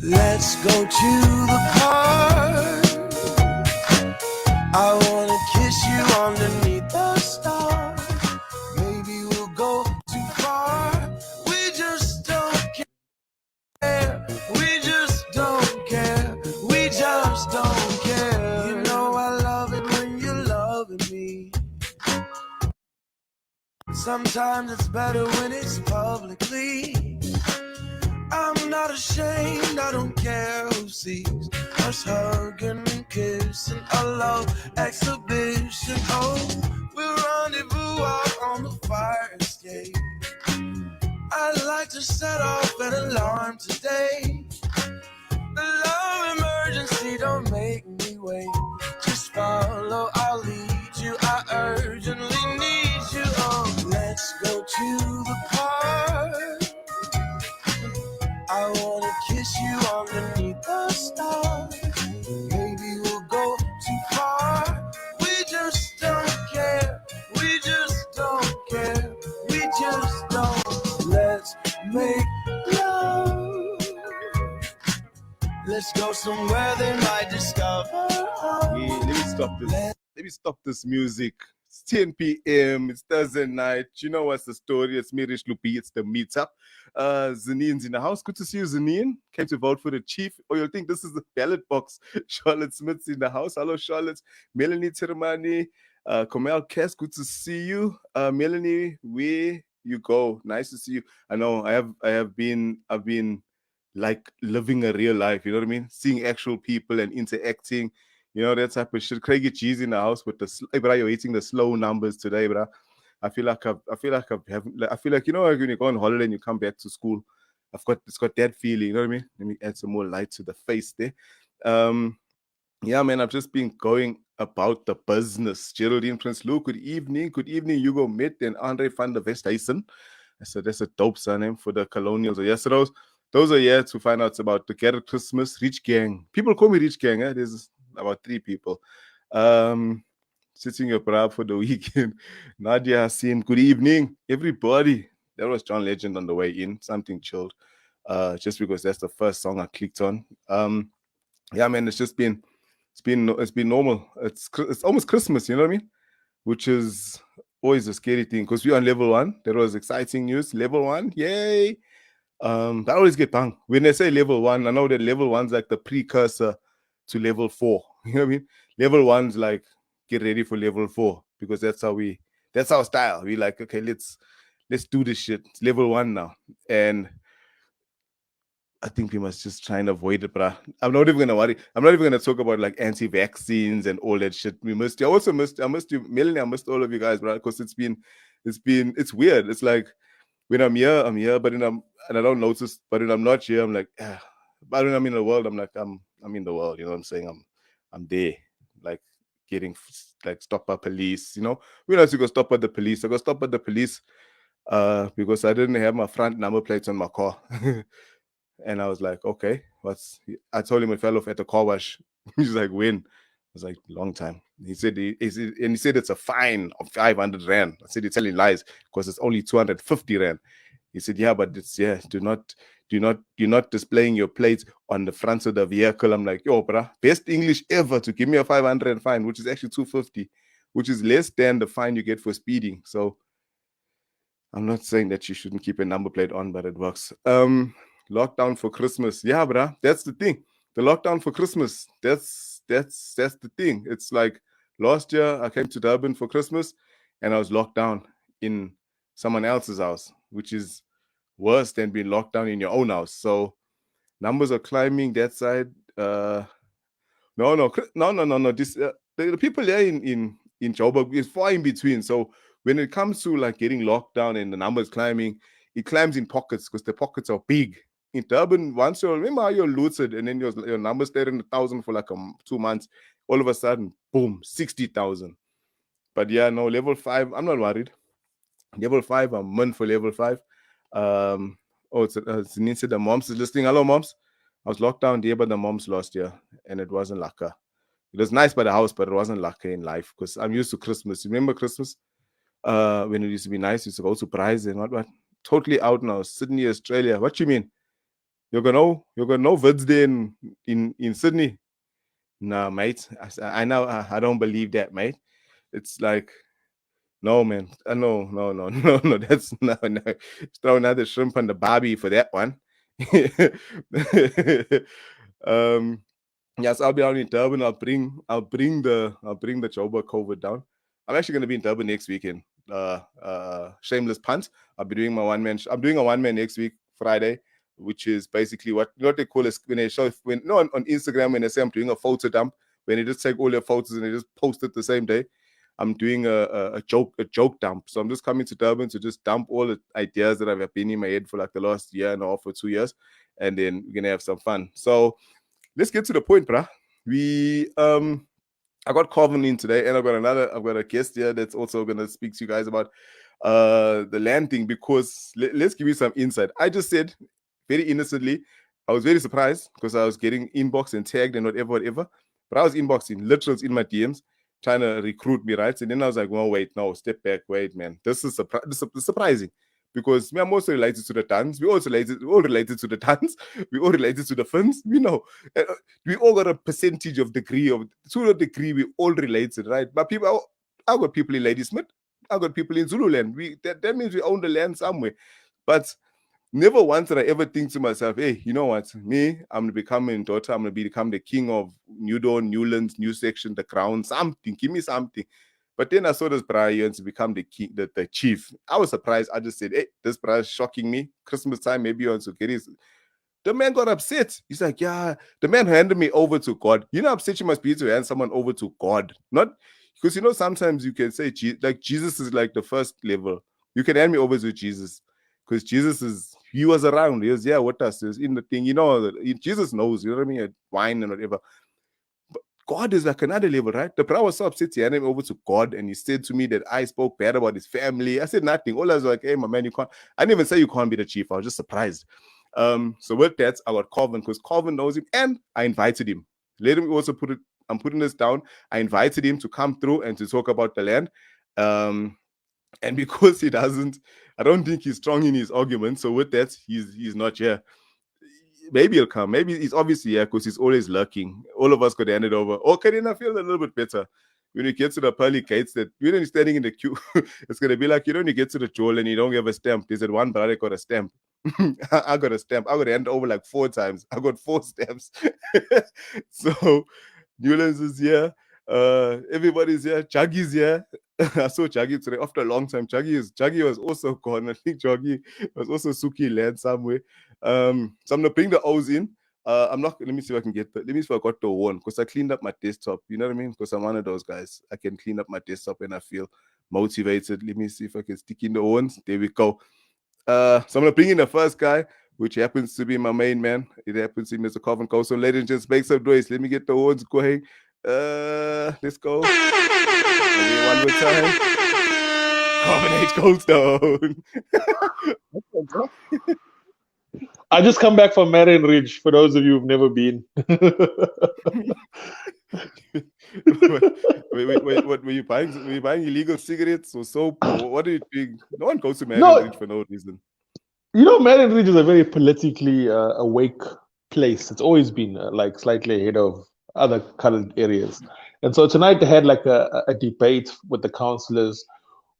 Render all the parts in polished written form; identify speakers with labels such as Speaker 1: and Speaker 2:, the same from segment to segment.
Speaker 1: Let's go to the park. I wanna kiss you underneath the stars. Maybe we'll go too far. We just don't care. We just don't care. We just don't care. You know I love it when you're loving me. Sometimes it's better when it's publicly. I'm not ashamed, I don't care who sees us hugging and kissing, a love exhibition. Oh, we'll rendezvous out on the fire escape. I'd like to set off an alarm today. The love emergency, don't make me wait. Just follow, I'll lead you, I urgently need you. Oh, let's go to the park. I wanna kiss you underneath the stars. Maybe we'll go too far. We just don't care. We just don't care. We just don't. Let's make love. Let's go somewhere they might discover.
Speaker 2: Yeah, let me stop this music. It's 10 p.m. It's Thursday night. You know what's the story? It's me, Rich Lupi. It's the meetup. Zanine's in the house. Good to see you, Zanine. Came to vote for the chief. Or you'll think this is the ballot box. Charlotte Smith's in the house. Hello, Charlotte. Melanie Tirmani. Komel Kess, good to see you. Melanie, where you go? Nice to see you. I know I've been like living a real life, you know what I mean? Seeing actual people and interacting, you know, that type of shit. Craigie G's in the house with the hey, bro, you're eating the slow numbers today, bro. I feel like you know, like when you go on holiday and you come back to school, it's got that feeling, you know what I mean? Let me add some more light to the face there. Yeah, man, I've just been going about the business. Geraldine Prince Lou, good evening. Good evening, Hugo Mitt and Andre van der Westhuizen. So that's a dope surname for the Colonials. Yes, those are here to find out about the Get Christmas Rich Gang. People call me Rich Gang. There's about 3 people. Sitting your bra for the weekend. Nadia Hassin, good evening, everybody. That was John Legend on the way in. Something chilled. Just because that's the first song I clicked on. Yeah, man, it's been normal. It's almost Christmas, you know what I mean? Which is always a scary thing because we're on level 1. That was exciting news. Level 1, yay! I always get bang when they say level 1. I know that level 1's like the precursor to level 4. You know what I mean? Level 1's like get ready for level 4 because that's our style. We like, okay, let's do this shit. It's level 1 now, and I think we must just try and avoid it, bruh. I'm not even gonna worry. I'm not even gonna talk about like anti-vaccines and all that shit. I missed you, Melanie. I missed all of you guys, bruh, because it's weird. It's like when I'm here, but then and I don't notice. But when I'm not here, I'm like, ah. But when I'm in the world, I'm like, I'm in the world. You know what I'm saying? I'm there, like getting like stopped by police. You know, we know to go stop at the police. I got stopped at the police because I didn't have my front number plates on my car. And I was like, okay, I told him I fell off at the car wash. He's like, when? I was like, long time. He said it's a fine of 500 rand. I said, you're telling lies because it's only 250 rand. He said, yeah, but you're not displaying your plates on the front of the vehicle. I'm like, yo, bruh, best English ever to give me a 500 fine, which is actually 250, which is less than the fine you get for speeding. So I'm not saying that you shouldn't keep a number plate on, but it works. Lockdown for Christmas. Yeah, bruh, that's the thing. The lockdown for Christmas. That's the thing. It's like last year I came to Durban for Christmas and I was locked down in someone else's house, which is worse than being locked down in your own house. So numbers are climbing that side. No. This the people there in Joburg is far in between. So when it comes to like getting locked down and the numbers climbing, it climbs in pockets because the pockets are big. In Durban, once remember how you're looted and then your numbers stayed in 1,000 for like 2 months, all of a sudden, boom, 60,000. But yeah, no, level 5, I'm not worried. Level 5, I'm meant for level 5. It's the moms is listening. Hello, moms. I was locked down there by the moms last year, and it wasn't lucky. It was nice by the house, but it wasn't lucky in life because I'm used to Christmas. Remember Christmas? When it used to be nice, used to go to Prize and what? Totally out now. Sydney, Australia. What you mean? You got no vids there in Sydney. Nah, mate. I know. I don't believe that, mate. It's like, no, man. No. That's no. Throw another shrimp on the barbie for that one. um, yes, I'll be down in Durban. I'll bring the Joburg COVID down. I'm actually going to be in Durban next weekend. Shameless punt. I'll be doing my one man. I'm doing a one man next week, Friday, which is basically what they call is when they show on Instagram when they say I'm doing a photo dump, when they just take all their photos and they just post it the same day. I'm doing a joke dump. So I'm just coming to Durban to just dump all the ideas that have been in my head for like the last year and a half or 2 years, and then we're gonna have some fun. So let's get to the point, bruh. I got Calvin in today, and I've got a guest here that's also gonna speak to you guys about the land thing, because let's give you some insight. I just said very innocently, I was very surprised because I was getting inboxed and tagged and whatever. But I was inboxing literals in my DMs trying to recruit me, right? And then I was like, well, wait, no, step back, wait, man. This is surprising. Because I'm also related to the Tans. We're all related to the Tans. We all related to the Fins. We know. We all got a percentage of degree of to a degree. We all related, right? But I got people in Ladysmith. I got people in Zululand. That means we own the land somewhere. But never once did I ever think to myself, hey, you know what? Me, I'm gonna become a daughter. I'm gonna become the king of New Dawn, Newlands, New Section, the Crown, something. Give me something. But then I saw this Brian to become the king, the chief. I was surprised. I just said, hey, this Brian is shocking me. Christmas time, maybe he wants to get his. The man got upset. He's like, yeah, the man handed me over to God. You know how upset you must be to hand someone over to God. Not because sometimes you can say like Jesus is like the first level. You can hand me over to Jesus. Because he was around. He was, yeah, what does this in the thing? Jesus knows, you know what I mean? Wine and whatever. God is like another level, right? The brother was so upset, he handed him over to God, and he said to me that I spoke bad about his family. I said nothing. All I was like, hey, my man, you can't. I didn't even say you can't be the chief. I was just surprised. So with that, I got Calvin because Calvin knows him, and I invited him. Let him also I'm putting this down. I invited him to come through and to talk about the land. And because he doesn't, I don't think he's strong in his argument. So with that, he's not here. Maybe he'll come. Maybe he's obviously here because he's always lurking. All of us could hand it over. Okay, then I feel a little bit better. When you get to the pearly gates, that when you're standing in the queue, it's gonna be like, when you get to the jewel and you don't have a stamp. There's that one brother got a stamp. I got a stamp. I got to hand over like 4 times. I got 4 stamps. So Newlands is here. Everybody's here. Jaggy's here. I saw Jaggy today after a long time. Jaggy was also gone. I think Jaggy was also Suki land somewhere. So I'm gonna bring the O's in. I'm not. Let me see if I can let me see if I got the one because I cleaned up my desktop. You know what I mean? Because I'm one of those guys. I can clean up my desktop and I feel motivated. Let me see if I can stick in the ones. There we go. So I'm gonna bring in the first guy, which happens to be my main man. It happens to be Mr. Calvin Cole. So ladies and gents, make some noise. Let me get the horns going. Let's go. One more time. Calvin H. Goldstone.
Speaker 3: I just come back from Marion Ridge, for those of you who've never been.
Speaker 2: wait, what were you buying? Were you buying illegal cigarettes or soap? Or what are you doing? No one goes to Marion Ridge for no reason.
Speaker 3: Marion Ridge is a very politically awake place. It's always been like slightly ahead of other colored areas. And so tonight they had like a debate with the councillors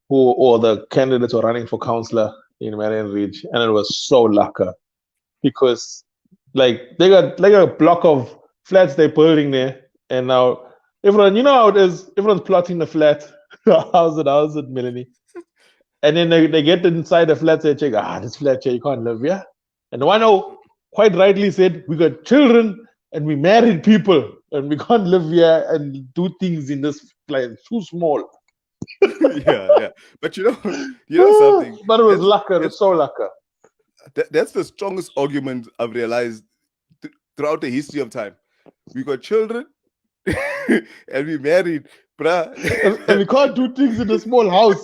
Speaker 3: or the candidates who are running for councillor in Marion Ridge, and it was so lacquer because like they got like a block of flats they're building there, and now everyone, you know how it is, everyone's plotting the flat. How's it, Melanie? And then they get inside the flat, they check, this flat here, you can't live here. And the one who quite rightly said, we got children and we married people and we can't live here and do things in this place, too small.
Speaker 2: yeah. But you know something.
Speaker 3: But it was lacquer, it's so lacquer.
Speaker 2: That's the strongest argument I've realized throughout the history of time. We got children and we married, bruh.
Speaker 3: And we can't do things in a small house.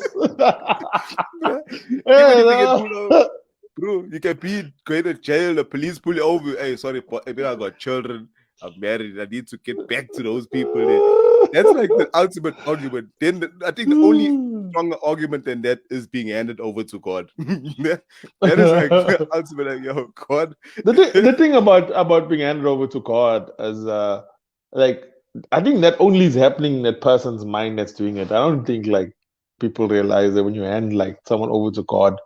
Speaker 2: Bro, you can be going to jail, the police pull you over. Hey, sorry, I got children, I'm married, I need to get back to those people. That's like the ultimate argument. Then I think the only stronger argument than that is being handed over to God. that is like the ultimate, like, yo, God.
Speaker 3: The thing about being handed over to God is like, I think that only is happening in that person's mind that's doing it. I don't think like people realize that when you hand like someone over to God,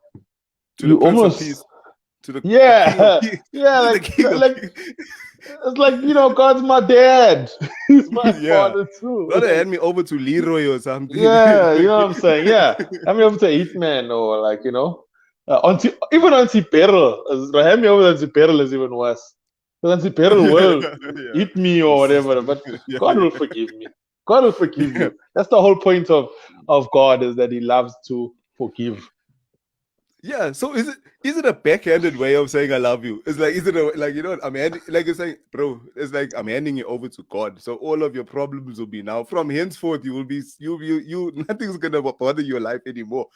Speaker 2: To
Speaker 3: you
Speaker 2: the Prince
Speaker 3: almost
Speaker 2: of Peace, to the
Speaker 3: yeah
Speaker 2: the King of Kings,
Speaker 3: yeah
Speaker 2: to the
Speaker 3: like
Speaker 2: King of
Speaker 3: like
Speaker 2: Kings.
Speaker 3: it's like, you know, God's my dad. He's my
Speaker 2: Yeah.
Speaker 3: father too.
Speaker 2: Gotta
Speaker 3: Like,
Speaker 2: hand me over to Leroy or something.
Speaker 3: yeah, you know what I'm saying? Yeah, hand me over to Hitman or like, you know, even Auntie Peril. Hand me over to Auntie Peril is even worse. Because Auntie Peril will
Speaker 2: Yeah.
Speaker 3: hit me or whatever, but
Speaker 2: Yeah,
Speaker 3: God will
Speaker 2: yeah.
Speaker 3: forgive me. God will forgive
Speaker 2: Yeah.
Speaker 3: you. That's the whole point of God, is that He loves to forgive.
Speaker 2: Yeah, so is it a backhanded way of saying I love you? It's like, is it like, you know what, like it's saying, bro, it's like I'm handing you over to God. So all of your problems will be now from henceforth you will be you nothing's gonna bother your life anymore.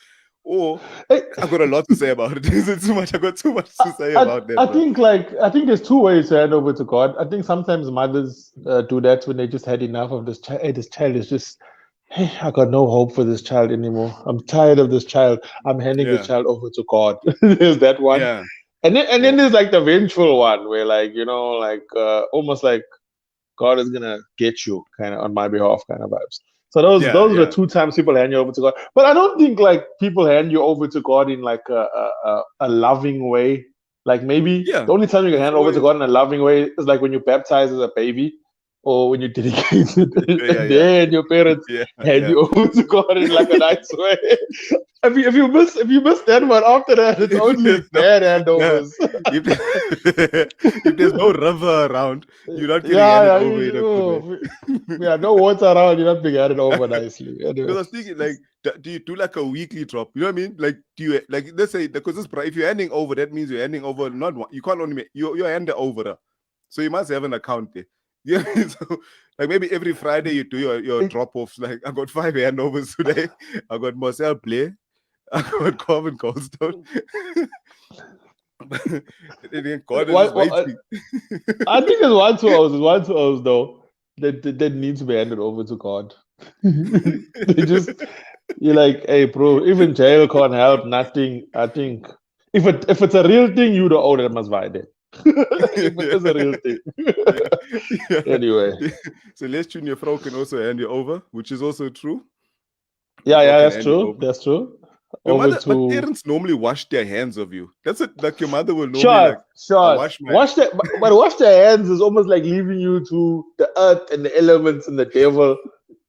Speaker 2: Or I've got a lot to say about it. Is it too much? I got too much to say about that.
Speaker 3: I
Speaker 2: Bro.
Speaker 3: think there's two ways to hand over to God. I think sometimes mothers do that when they just had enough of this child. Hey, this child is just, hey, I got no hope for this child anymore. I'm tired of this child. I'm handing this child over to God. There's that one.
Speaker 2: Yeah.
Speaker 3: And then there's like the vengeful one where, like, you know, like almost like God is gonna get you kind of on my behalf kind of vibes. So those are the two times people hand you over to God. But I don't think like people hand you over to God in like a loving way. Like maybe the only time you can hand over to God in a loving way is like when you baptize as a baby or when you dedicate it, and then your parents hand you over to God in like a nice way. If you miss that one, after that it's only bad handovers.
Speaker 2: If there's no river around, you're not getting handed over in a good way.
Speaker 3: Yeah, no water around, you're not being handed over nicely. Anyway.
Speaker 2: Because I was thinking, like, do you do like a weekly drop? You know what I mean? Like, do you, like, let's say, because if you're handing over, that means you're handing over not one. You can't only make you're handing over. So you must have an account there. Yeah, so like maybe every Friday you do your drop offs. Like, I got 5 handovers today. I got Marcel Play. I got Corbin Goldstone. God is just waiting.
Speaker 3: I think it's 1 2 hours. It's 1 2 hours though that needs to be handed over to God. You're like, hey, bro, even jail can't help nothing. I think if it's a real thing, you don't own it, must buy it. If it is a real thing. Anyway.
Speaker 2: Celeste Junior Frau can also hand you over, which is also true.
Speaker 3: Yeah, that's true. That's true.
Speaker 2: But parents normally wash their hands of you. That's it. Like your mother will normally
Speaker 3: wash their hands is almost like leaving you to the earth and the elements and the devil.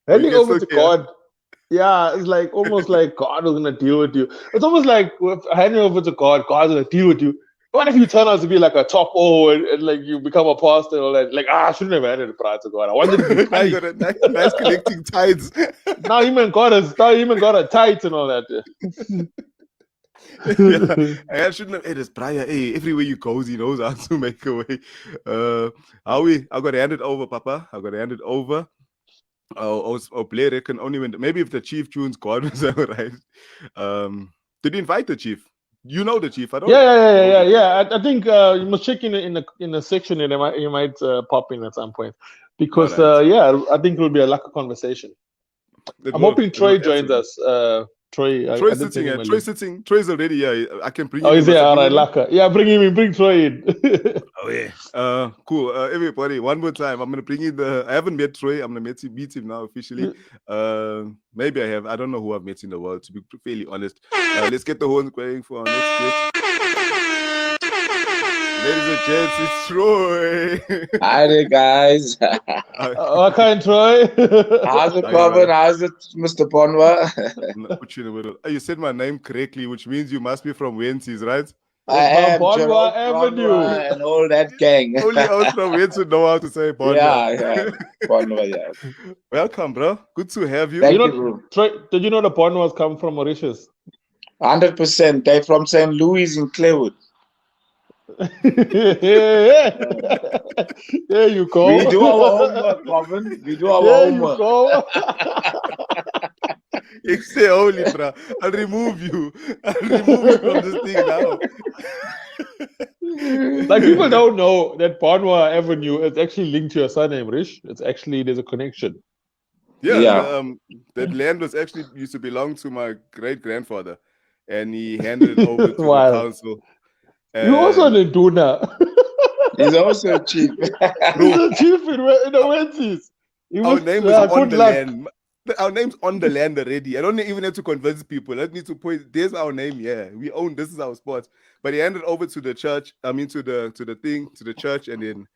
Speaker 3: Handing over to God. Yeah, it's like almost like God is gonna deal with you. It's almost like handing over to God, God's gonna deal with you. What if you turn out to be like a top and like you become a pastor or like I shouldn't have handed it to God. I wanted to be
Speaker 2: I got a nice collecting tithes.
Speaker 3: Now even God a tithe and all that.
Speaker 2: I shouldn't have. Hey, this Brian. Hey, everywhere you go, he knows how to make a way. I got to hand it over, Papa. I got to hand it over. Play reckon only when maybe if the chief tunes God was alright. Did you invite the chief? You know the chief, I don't.
Speaker 3: Yeah. I think you must check in the section, and he might pop in at some point because I think it will be a lucky conversation. I'm hoping Troy joins us. Troy's
Speaker 2: sitting. Troy's already. Yeah, I can bring him.
Speaker 3: Oh, is there? All right, Laka. Yeah, bring him in. Bring Troy in.
Speaker 2: Oh yeah. Cool. Everybody, one more time. I'm gonna bring in I haven't met Troy. I'm gonna meet him now officially. Maybe I have. I don't know who I've met in the world, to be fairly honest. Let's get the horns going for our next guest. Ladies and gents, it's Troy.
Speaker 4: Hi there, guys.
Speaker 3: Okay, Troy.
Speaker 4: How's it going? How's it, Mr. Ponwa?
Speaker 2: Put you in the middle. You said my name correctly, which means you must be from Wences, right?
Speaker 4: I am
Speaker 3: Ponwa Avenue
Speaker 4: and all that gang.
Speaker 2: Only us from Wences know how to say Ponwa.
Speaker 4: Yeah. Ponwa, yeah.
Speaker 2: Welcome, bro. Good to have you.
Speaker 4: Thank you.
Speaker 3: Troy, did you know the Ponwas come from Mauritius?
Speaker 4: 100%. They're from St. Louis in Claywood.
Speaker 3: There you go.
Speaker 4: We do our homework, Robin. We do our homework.
Speaker 2: You say holy, bro. I'll remove you from this thing now.
Speaker 3: Like, people don't know that Ponwa Avenue is actually linked to your surname, Rish. It's actually, there's a connection.
Speaker 2: Yeah,
Speaker 4: Yeah.
Speaker 2: that land was actually used to belong to my great grandfather, and he handed it over to the
Speaker 3: Wow.
Speaker 2: council.
Speaker 3: You also
Speaker 2: And
Speaker 3: the Duna.
Speaker 4: He's also a chief.
Speaker 3: He's
Speaker 2: bro,
Speaker 3: a chief in the Wenties. He
Speaker 2: our
Speaker 3: was
Speaker 2: name is on
Speaker 3: good
Speaker 2: the
Speaker 3: luck.
Speaker 2: land. Our name's on the land already. I don't even have to convince people. Let me to point. There's our name. Yeah, we own. This is our spot. But he handed over to the church. I mean, to the church, and then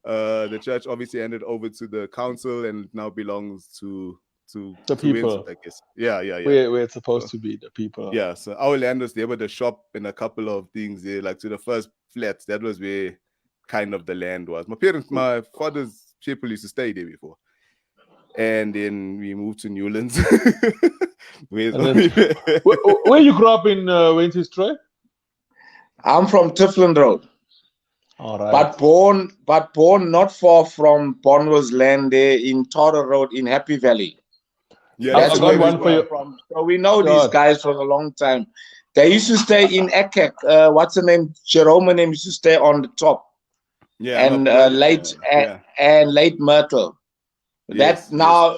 Speaker 2: the church obviously handed over to the council, and now belongs to
Speaker 3: The people.
Speaker 2: Windsor, I guess. Yeah.
Speaker 3: Where it's supposed to be, the people.
Speaker 2: Yeah, so our land was there with the shop and a couple of things there, like to the first flats. That was where kind of the land was. My father's people used to stay there before. And then we moved to Newlands. Where
Speaker 3: you grew up in Wenties, Troy?
Speaker 4: I'm from Tiflin Road.
Speaker 3: All right.
Speaker 4: But born not far from Bonwell's land there in Torre Road in Happy Valley.
Speaker 2: Yeah,
Speaker 4: That's
Speaker 3: got
Speaker 4: where
Speaker 3: one
Speaker 4: we
Speaker 3: for you.
Speaker 4: from. So we know these guys for a long time. They used to stay in Ekek. What's the name? Jerome name used to stay on the top.
Speaker 2: Yeah,
Speaker 4: And late Myrtle.
Speaker 2: Yes,
Speaker 4: now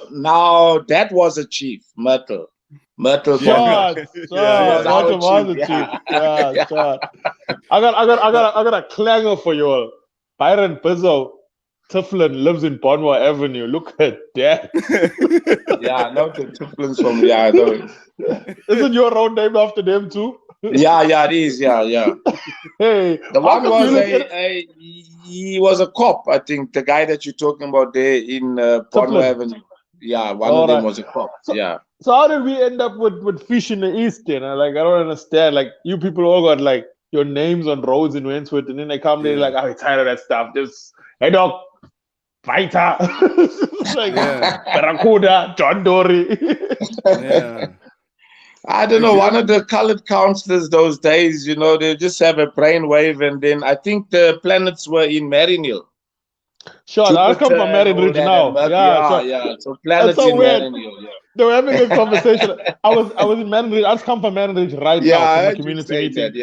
Speaker 4: that was a chief, Myrtle. Myrtle
Speaker 3: Shot.
Speaker 4: Yeah.
Speaker 3: Myrtle was a chief. Yeah, shot. I got a clanger for you all. Byron Pizzo, Tiflin lives in Bonwa Avenue. Look at that.
Speaker 4: Yeah, I know the Tiflins from. Yeah, I know.
Speaker 3: Isn't your road named after them too?
Speaker 4: Yeah, it is. Yeah.
Speaker 3: Hey,
Speaker 4: The one was he was a cop, I think. The guy that you're talking about there in Bonwa Avenue. Yeah, one of them was a cop.
Speaker 3: So how did we end up with fish in the East? You know, like I don't understand. Like you people all got like your names on roads in Wentworth, and then they come there like, I'm tired of that stuff. Just hey dog, fighter, like Barracuda, John Dory.
Speaker 2: Yeah.
Speaker 4: I don't know. One of the colored counselors those days, they just have a brainwave, and then I think the planets were in Marinill.
Speaker 3: Sure, I come from Marinill now.
Speaker 4: Yeah. So planets in Marinill. Yeah.
Speaker 3: They were having a conversation. I was in Marinill. I just come from Marinill right now from a community meeting.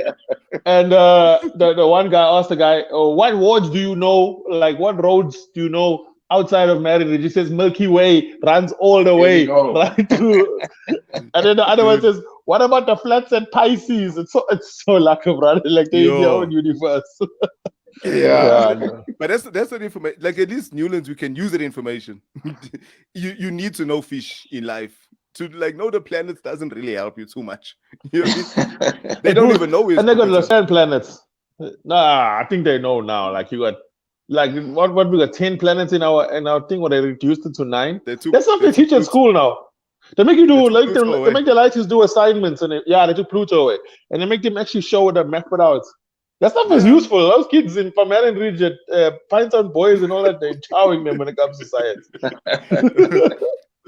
Speaker 3: And the one guy asked the guy, what wards do you know? Like, what roads do you know outside of Marinill? He says Milky Way runs all the way right to. And then the other one says, what about the flats at Pisces? It's so lucky, brother. Like they're in their own universe.
Speaker 2: But that's the information. Like at least Newlands, we can use that information. you need to know fish in life. To like know the planets doesn't really help you too much. You know what I mean? They don't even know.
Speaker 3: And they got understand planets. Nah, I think they know now. Like you got like what we got 10 planets in our thing. What they reduced it to 9. That's what they teach at school now. They make you do they make the lights do assignments and they took Pluto away and they make them actually show the map out. That stuff is useful. Those kids in Pamarin region, Pinetown boys and all that, they're chowing them when it comes to science.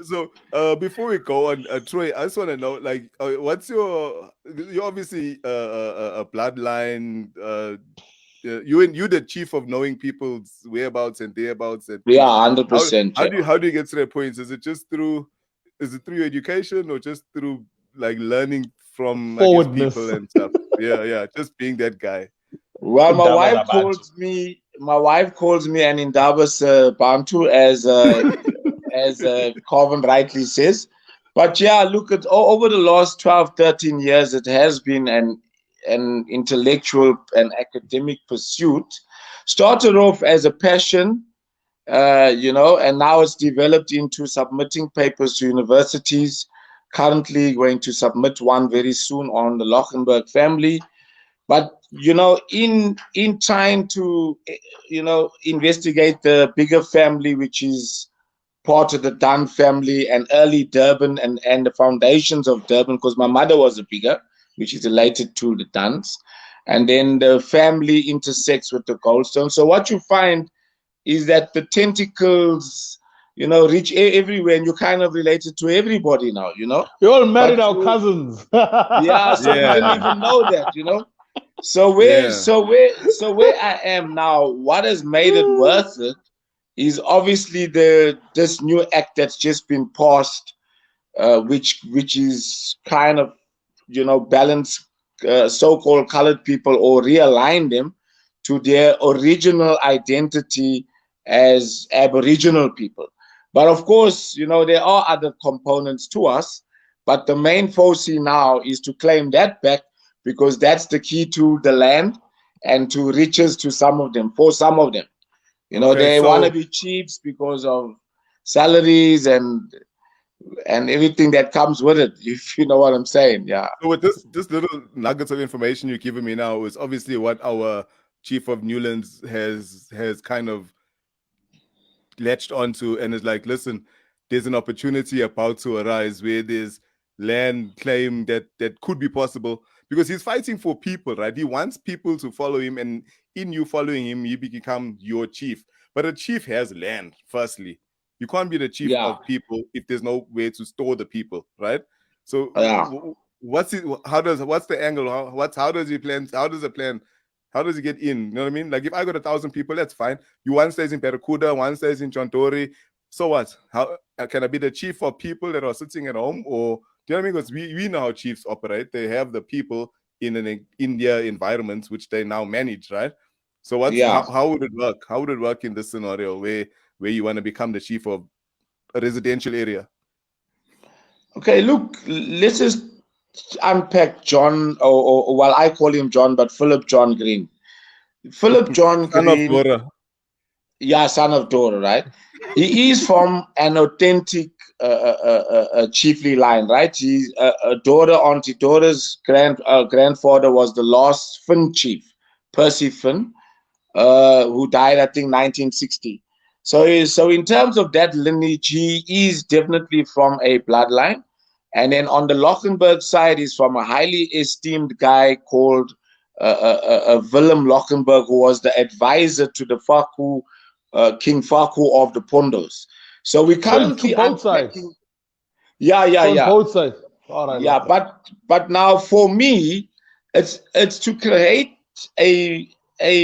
Speaker 2: So before we go on, Troy, I just want to know, like, what's you're obviously a bloodline. You the chief of knowing people's whereabouts and thereabouts. And
Speaker 4: 100%.
Speaker 2: How do you get to that point? Is it through your education or just through like learning from people and stuff? Yeah, just being that guy.
Speaker 4: Well, my wife calls me an Indabas Bantu, as Corvin rightly says. But yeah, look at over the last 12, 13 years, it has been an intellectual and academic pursuit. Started off as a passion, and now it's developed into submitting papers to universities. Currently going to submit one very soon on the Lochenberg family. But, in trying to, investigate the bigger family, which is part of the Dunn family and early Durban and the foundations of Durban, because my mother was a bigger, which is related to the Dunns. And then the family intersects with the Goldstone. So what you find is that the tentacles, reach everywhere, and you're kind of related to everybody now,
Speaker 3: You all married our cousins.
Speaker 4: You didn't even know that, So where I am now, what has made it worth it is obviously this new act that's just been passed, which is kind of, balance so-called colored people or realign them to their original identity as Aboriginal people. But of course, you know, there are other components to us. But the main focus now is to claim that back, because that's the key to the land and to riches to some of them, for some of them. You know, they want to be chiefs because of salaries and everything that comes with it, if you know what I'm saying. Yeah.
Speaker 2: So with this little nuggets of information you're giving me now is obviously what our chief of Newlands has kind of latched onto, and is like, listen, there's an opportunity about to arise where there's land claim that could be possible, because he's fighting for people, right? He wants people to follow him, and in you following him, you become your chief. But a chief has land, firstly. You can't be the chief of people if there's no way to store the people, right? So what's the angle? How does he plan? How does he get in? You know what I mean? Like, if I got 1,000 people, that's fine. One stays in Perikuda, one stays in Chontori. So what? How can I be the chief of people that are sitting at home? Or do you know what I mean? Because we know how chiefs operate. They have the people in an India environment which they now manage, right? So how would it work? How would it work in this scenario where you want to become the chief of a residential area?
Speaker 4: Okay, look, let's just unpack John, or well, I call him John, but Philip John Green. Philip John Green.
Speaker 2: Son of Dora.
Speaker 4: Yeah, son of Dora, right? He is from an authentic chiefly line, right? He's Auntie Dora's grandfather was the last Finn chief, Percy Finn, who died, I think, 1960. So in terms of that lineage, he is definitely from a bloodline. And then on the Lockenberg side, he's from a highly esteemed guy called Willem Lockenberg, who was the advisor to the Faku, King Faku of the Pondos. So we currently
Speaker 3: both sides.
Speaker 4: Yeah.
Speaker 3: Both sides. All right.
Speaker 4: Yeah, but now for me, it's to create a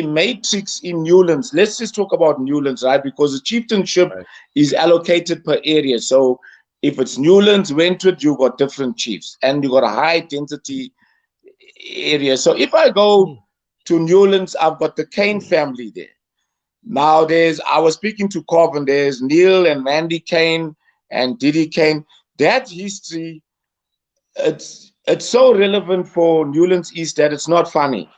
Speaker 4: matrix in Newlands. Let's just talk about Newlands, right? Because the chieftainship is allocated per area. So if it's Newlands, Wentworth, you got different chiefs, and you got a high density area. So if I go to Newlands, I've got the Kane family there. Now I was speaking to Corbin, there's Neil and Mandy Kane and Diddy Kane. That history, it's so relevant for Newlands East that it's not funny,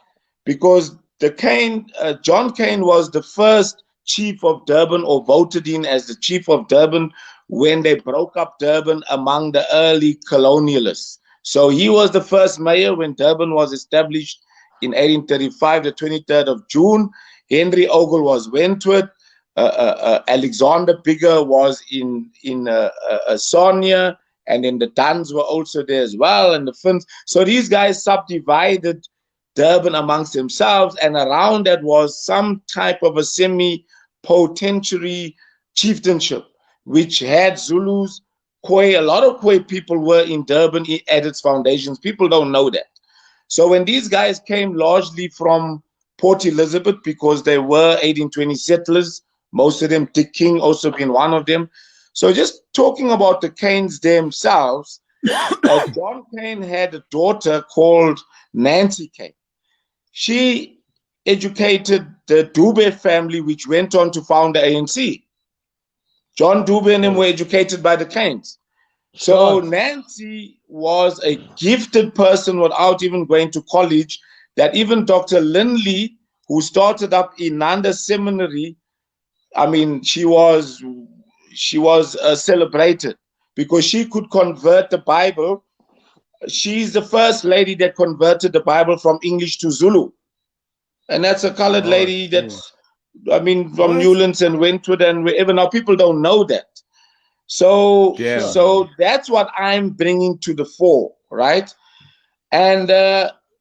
Speaker 4: because the Kane, John Kane was the first chief of Durban, or voted in as the chief of Durban when they broke up Durban among the early colonialists. So he was the first mayor when Durban was established in 1835, the 23rd of June. Henry Ogle was Wentworth. Alexander Bigger was in Sonia, and then the Duns were also there as well, and the Finns. So these guys subdivided Durban amongst themselves, and around that was some type of a semi-potentiary chieftainship, which had Zulus, Khoi. A lot of Khoi people were in Durban at its foundations. People don't know that. So when these guys came largely from Port Elizabeth, because they were 1820 settlers, most of them, Dick King also being one of them. So just talking about the Kanes themselves, John Kane had a daughter called Nancy Kane. She educated the Dube family, which went on to found the ANC. John Dube and them were educated by the Kanes. So Nancy was a gifted person without even going to college, that even Dr. Lindley, who started up Inanda Seminary, I mean, she was celebrated because she could convert the Bible. She's the first lady that converted the Bible from English to Zulu. And that's a colored lady that's, I mean, from Newlands and Wentworth and wherever. Now, people don't know that. So that's what I'm bringing to the fore, right? And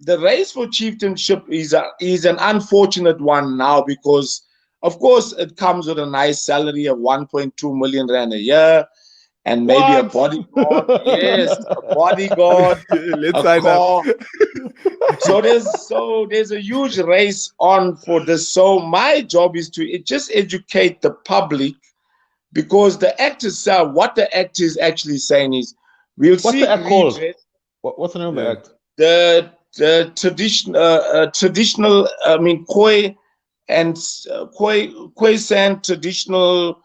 Speaker 4: the race for chieftainship is an unfortunate one now, because, of course, it comes with a nice salary of 1.2 million rand a year, and maybe a bodyguard. Yes, a bodyguard.
Speaker 2: Let's sign up.
Speaker 4: So there's a huge race on for this. So my job is to just educate the public, because the act itself, what the act is actually saying is,
Speaker 3: what's the act called? What's the name of the act?
Speaker 4: The traditional, I mean, Khoi and Khoisan traditional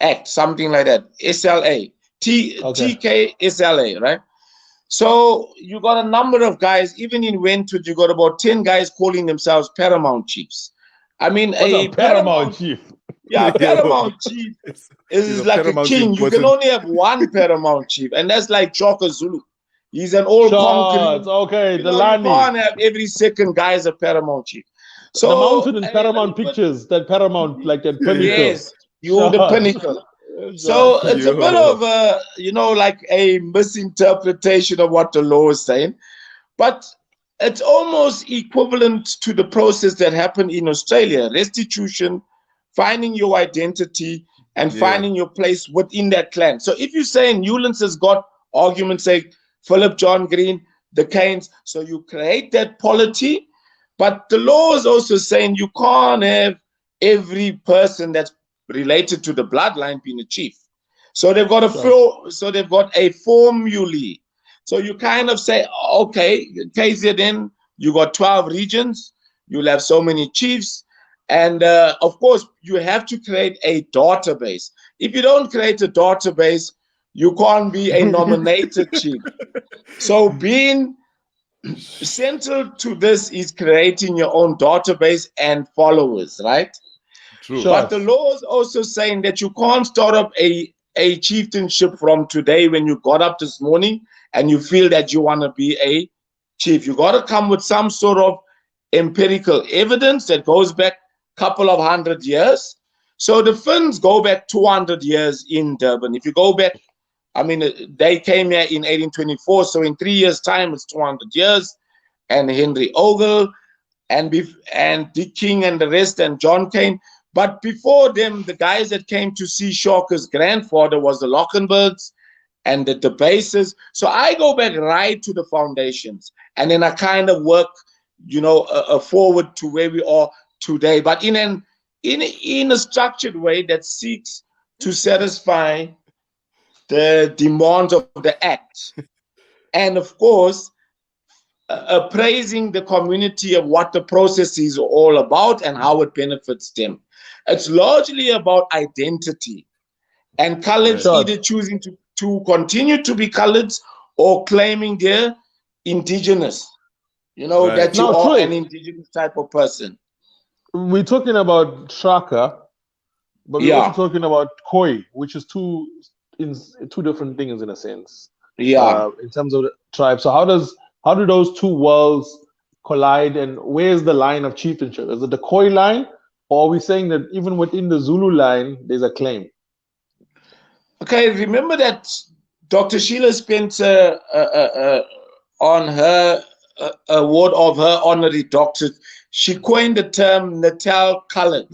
Speaker 4: Act, something like that. SLA. TK SLA, right? So you got a number of guys, even in Wentworth, you got about 10 guys calling themselves Paramount Chiefs. I mean,
Speaker 3: a Paramount Chief.
Speaker 4: Yeah, Paramount Chief is like a king. You can only have one Paramount Chief, and that's like Chaka Zulu. He's an all-conquering.
Speaker 3: Okay,
Speaker 4: you can't have every second guy as a Paramount Chief. So
Speaker 3: the mountain in Paramount Pictures, that Paramount, like that pinnacle.
Speaker 4: Yes, you're the pinnacle. So it's a bit of a, like a misinterpretation of what the law is saying. But it's almost equivalent to the process that happened in Australia. Restitution, finding your identity, and finding your place within that clan. So if you say Newlands has got, argument's sake, Philip John Green, the Canes, so you create that polity. But the law is also saying you can't have every person that's related to the bloodline being a chief. So they've got a formulae. So you kind of say, okay, KZN, you got 12 regions, you'll have so many chiefs, and of course you have to create a database. If you don't create a database, you can't be a nominated chief. So being central to this is creating your own database and followers, right?
Speaker 2: True.
Speaker 4: But the law is also saying that you can't start up a chieftainship from today when you got up this morning and you feel that you want to be a chief. You got to come with some sort of empirical evidence that goes back a couple of 100 years. So the Finns go back 200 years in Durban. If you go back, I mean, they came here in 1824, so in 3 years' time, it's 200 years. And Henry Ogle and Dick King and the rest and John Kane. But before them, the guys that came to see Shaka's grandfather was the Lockenbergs and the Bases. So I go back right to the foundations, and then I kind of work, forward to where we are today, but in a structured way that seeks to satisfy the demands of the act, and of course, appraising the community of what the process is all about and how it benefits them. It's largely about identity, and coloreds either choosing to continue to be coloreds or claiming they're indigenous. That you are an indigenous type of person.
Speaker 3: We're talking about Shaka, but we're also talking about Khoi, which is two different things in a sense.
Speaker 4: Yeah.
Speaker 3: In terms of the tribe. So how do those two worlds collide, and where's the line of chieftainship? Is it the Khoi line, or are we saying that even within the Zulu line there's a claim?
Speaker 4: Okay, remember that Dr. Sheila Spencer on her award of her honorary doctorate, she coined the term Natal colored.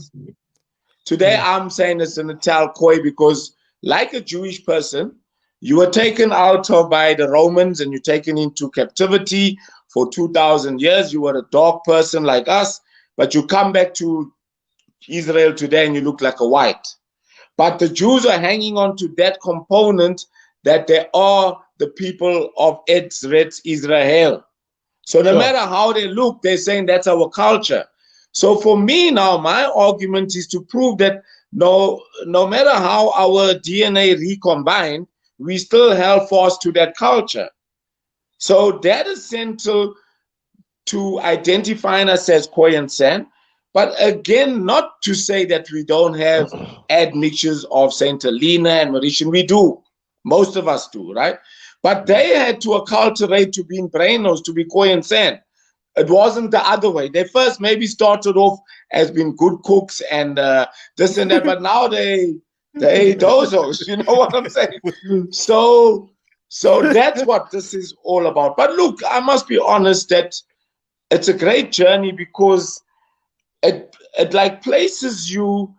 Speaker 4: Today I'm saying it's a Natal Khoi because, like a Jewish person, you were taken out by the Romans and you're taken into captivity for 2,000 years. You were a dark person like us, but you come back to Israel today and you look like a white. But the Jews are hanging on to that component that they are the people of Eretz Israel. So no matter how they look, they're saying that's our culture. So for me now, my argument is to prove that no matter how our DNA recombined, we still held fast to that culture. So that is central to identifying us as Khoi and San. But again, not to say that we don't have admixtures of St. Helena and Mauritian. We do. Most of us do, right? But they had to acculturate to being Brainos, to be Khoi and San. It wasn't the other way. They first maybe started off as being good cooks and this and that, but now they dozos, you know what I'm saying? So that's what this is all about. But look, I must be honest that it's a great journey because it like places you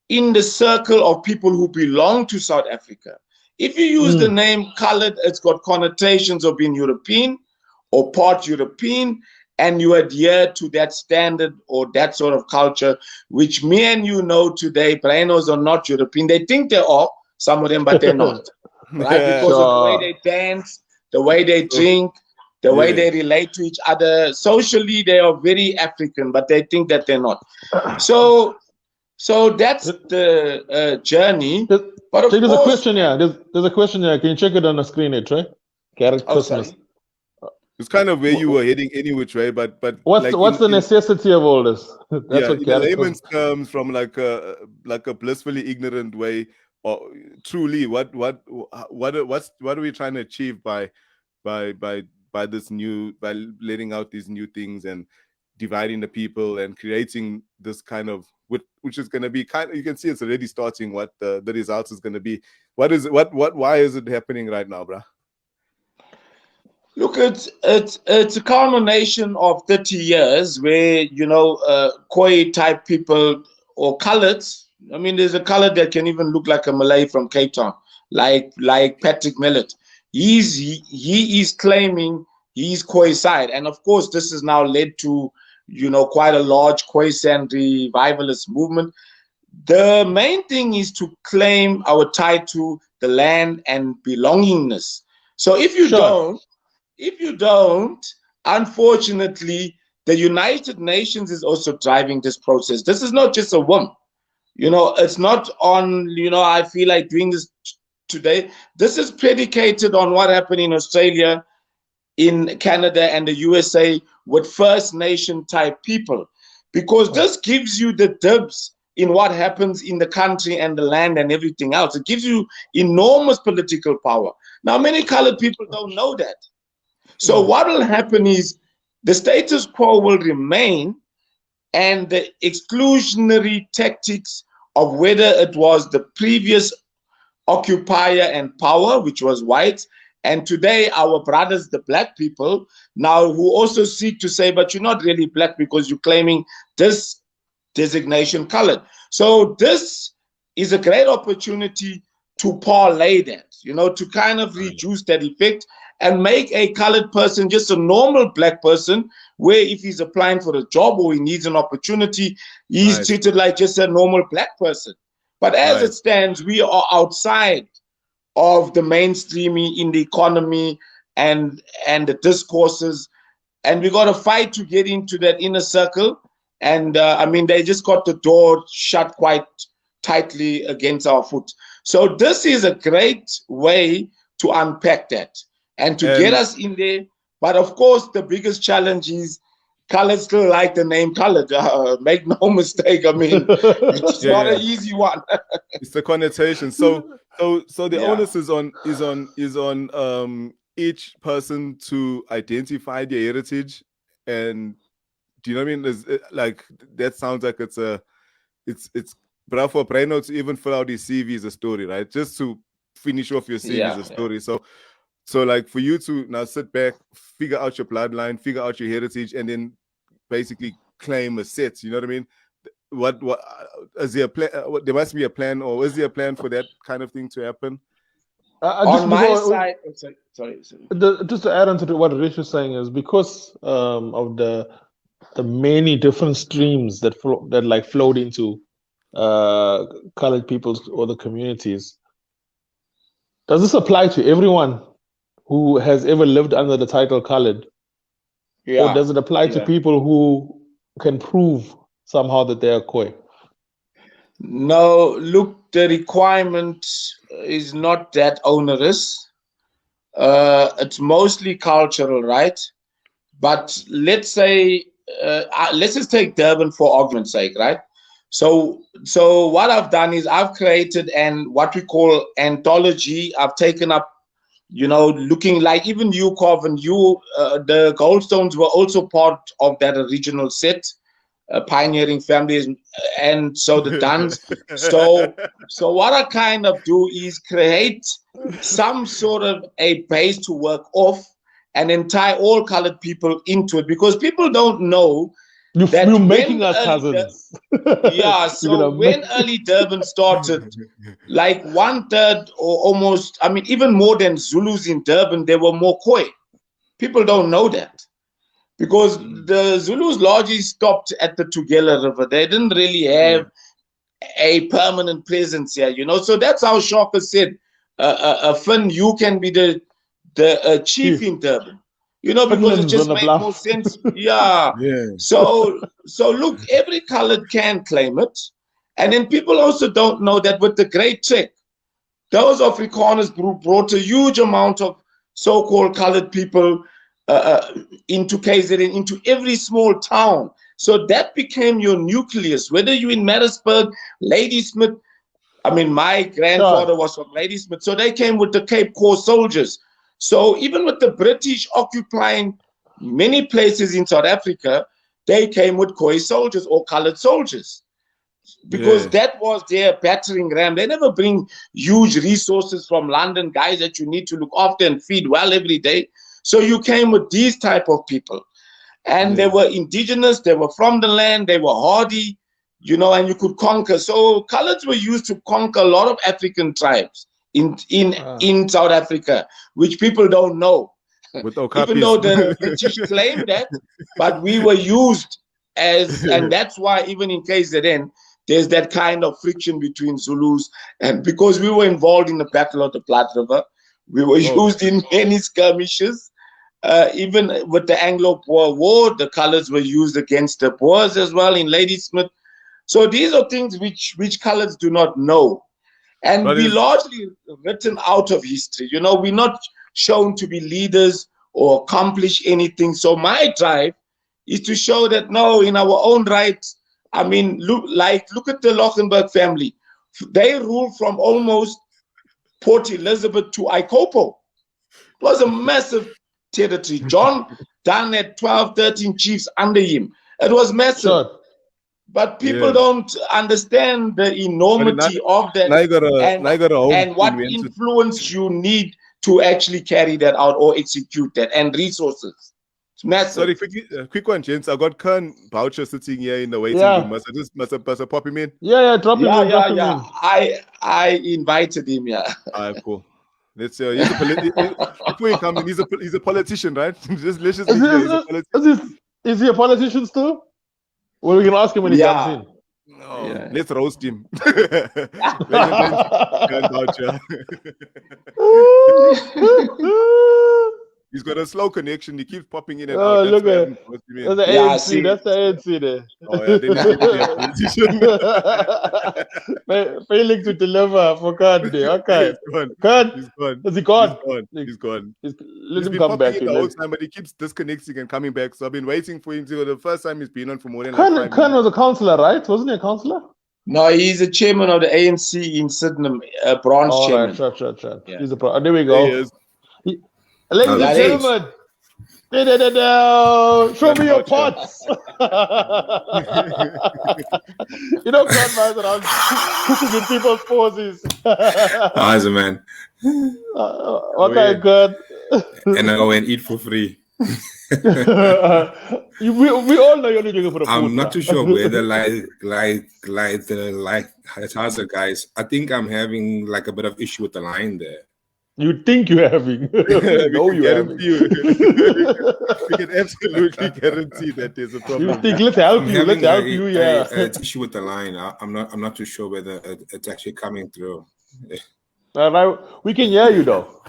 Speaker 4: in the circle of people who belong to South Africa. If you use the name colored, it's got connotations of being European or part European, and you adhere to that standard or that sort of culture, which me and you know today, Brainos are not European. They think they are, some of them, but they're not. Right? Because of the way they dance, the way they drink, the way they relate to each other. Socially, they are very African, but they think that they're not. So So that's the journey. But of
Speaker 3: there's
Speaker 4: course,
Speaker 3: a question here. There's a question here. Can you check it on the screen, Trey? Garrett Christmas.
Speaker 4: Sorry.
Speaker 2: It's kind of where you were heading any which way, but
Speaker 3: what's the necessity of all this? That's what
Speaker 2: in the layman's terms, from like a blissfully ignorant way, or truly, what are we trying to achieve by this new, by letting out these new things and dividing the people and creating this kind of, which is going to be kind of, you can see it's already starting what the results is going to be. Why is it happening right now, bruh?
Speaker 4: Look, it's a culmination of 30 years where, Khoi type people or coloreds. I mean, there's a colored that can even look like a Malay from Cape Town, like Patrick Millet. He is claiming he's Khoi side. And of course, this has now led to, quite a large Khoisan revivalist movement. The main thing is to claim our tie to the land and belongingness. So if you don't, unfortunately, the United Nations is also driving this process. This is not just a whim. It's not on, I feel like doing this today. This is predicated on what happened in Australia, in Canada, and the USA with First Nation type people, because this gives you the dibs in what happens in the country and the land and everything else. It gives you enormous political power. Now, many colored people don't know that. So what will happen is the status quo will remain, and the exclusionary tactics of whether it was the previous occupier and power, which was white, and today our brothers, the black people, now who also seek to say, but you're not really black because you're claiming this designation colored. So this is a great opportunity to parlay that, to kind of reduce that effect and make a colored person just a normal black person, where if he's applying for a job or he needs an opportunity, he's treated like just a normal black person. But as it stands, we are outside of the mainstream in the economy and the discourses, and we got to fight to get into that inner circle. And they just got the door shut quite tightly against our foot. So this is a great way to unpack that and to get us in there. But of course, the biggest challenge is colored still like the name colored. Make no mistake. I mean, it's not an easy one.
Speaker 2: It's the connotation. So the onus is on each person to identify their heritage. And do you know what I mean? Like, that sounds like it's but for Breno to even fill out his CV is a story, right? Just to finish off your CV is a story. So like, for you to now sit back, figure out your bloodline, figure out your heritage, and then basically claim a set. You know what I mean? What is there a plan? There must be a plan, or is there a plan for that kind of thing to happen?
Speaker 4: On my side, sorry.
Speaker 3: Just to add on to what Rish is saying, is because of the many different streams that flowed into colored peoples or the communities. Does this apply to everyone who has ever lived under the title colored? Or does it apply to people who can prove somehow that they are Khoi?
Speaker 4: No, look, the requirement is not that onerous. It's mostly cultural, right? But let's say, let's just take Durban for argument's sake, right? So what I've done is I've created what we call anthology. I've taken up, looking like even you, Corvin, the Goldstones were also part of that original set, Pioneering Families, and so the Duns. So what I kind of do is create some sort of a base to work off and then tie all colored people into it, because people don't know that
Speaker 3: you're making us cousins.
Speaker 4: So when early Durban started, like 1/3 or almost, even more than Zulus in Durban, there were more Khoi. People don't know that, because the Zulus largely stopped at the Tugela River. They didn't really have a permanent presence here, So that's how Shaka said, Finn, you can be the chief in Durban. Because it just makes more sense. So look, every colored can claim it. And then people also don't know that with the Great Trek, those Afrikaners brought a huge amount of so-called colored people into KZN, into every small town. So that became your nucleus, whether you're in Maritzburg, Ladysmith. I mean, my grandfather was from Ladysmith, so they came with the Cape Corps soldiers. So even with the British occupying many places in South Africa, they came with Khoi soldiers or colored soldiers, because that was their battering ram. They never bring huge resources from London, guys that you need to look after and feed well every day. So you came with these type of people, and they were indigenous, they were from the land, they were hardy, you know, and you could conquer. So coloreds were used to conquer a lot of African tribes in South Africa, which people don't know.
Speaker 2: With
Speaker 4: even though the British claimed that, but we were used as, and that's why even in KZN, there's that kind of friction between Zulus, and because we were involved in the Battle of the Platte River, we were used in many skirmishes. Even with the Anglo-Boer War, the colors were used against the Boers as well in Ladysmith. So these are things which colors do not know. And we largely written out of history. You know, we're not shown to be leaders or accomplish anything. So my drive is to show that, no, in our own right, I mean, look at the Lochenberg family. They ruled from almost Port Elizabeth to Ikopo. It was a massive territory. John Dunn had 12, 13 chiefs under him. It was massive. Sure. But people don't understand the enormity of that and what influence you need to actually carry that out or execute that, and resources. It's massive.
Speaker 2: Sorry, quick one, gents. I got Kern Boucher sitting here in the waiting room. Must I pop him in?
Speaker 3: Drop him in.
Speaker 4: I invited him,
Speaker 2: cool. Let's see. Before he comes in, he's a politician, right? Is
Speaker 3: he a politician still? Well, we can ask him when he comes in.
Speaker 2: No, let's roast him. He's got a slow connection. He keeps popping in and out.
Speaker 3: Look at that's the ANC. That's the ANC there. Failing to deliver for Khan Day. Okay.
Speaker 2: He's gone.
Speaker 3: Is he gone?
Speaker 2: He's gone.
Speaker 3: Let him come back.
Speaker 2: The whole time, but he keeps disconnecting and coming back. So I've been waiting for him to. The first time he's been on for more than
Speaker 3: Khan was a councillor, right? Wasn't he a councillor?
Speaker 4: No, he's a chairman of the ANC in Sydenham, branch chairman.
Speaker 3: Right. Yeah. He's there we go.
Speaker 2: He is.
Speaker 3: Ladies and gentlemen, show me your pots. You know, grandma's around cooking in people's poses.
Speaker 5: As a man.
Speaker 3: Okay, good.
Speaker 5: And I go and eat for free.
Speaker 3: we all know you're only doing it for the food.
Speaker 5: I'm not too sure whether like Hausa guys. I think I'm having like a bit of issue with the line there.
Speaker 3: You think you're having? No, you're having.
Speaker 2: We can absolutely guarantee that there's a problem.
Speaker 3: You think? Let's help you. Let's help you. Yeah.
Speaker 5: It's issue with the line. I'm not too sure whether it's actually coming through.
Speaker 3: Right. We can hear you though.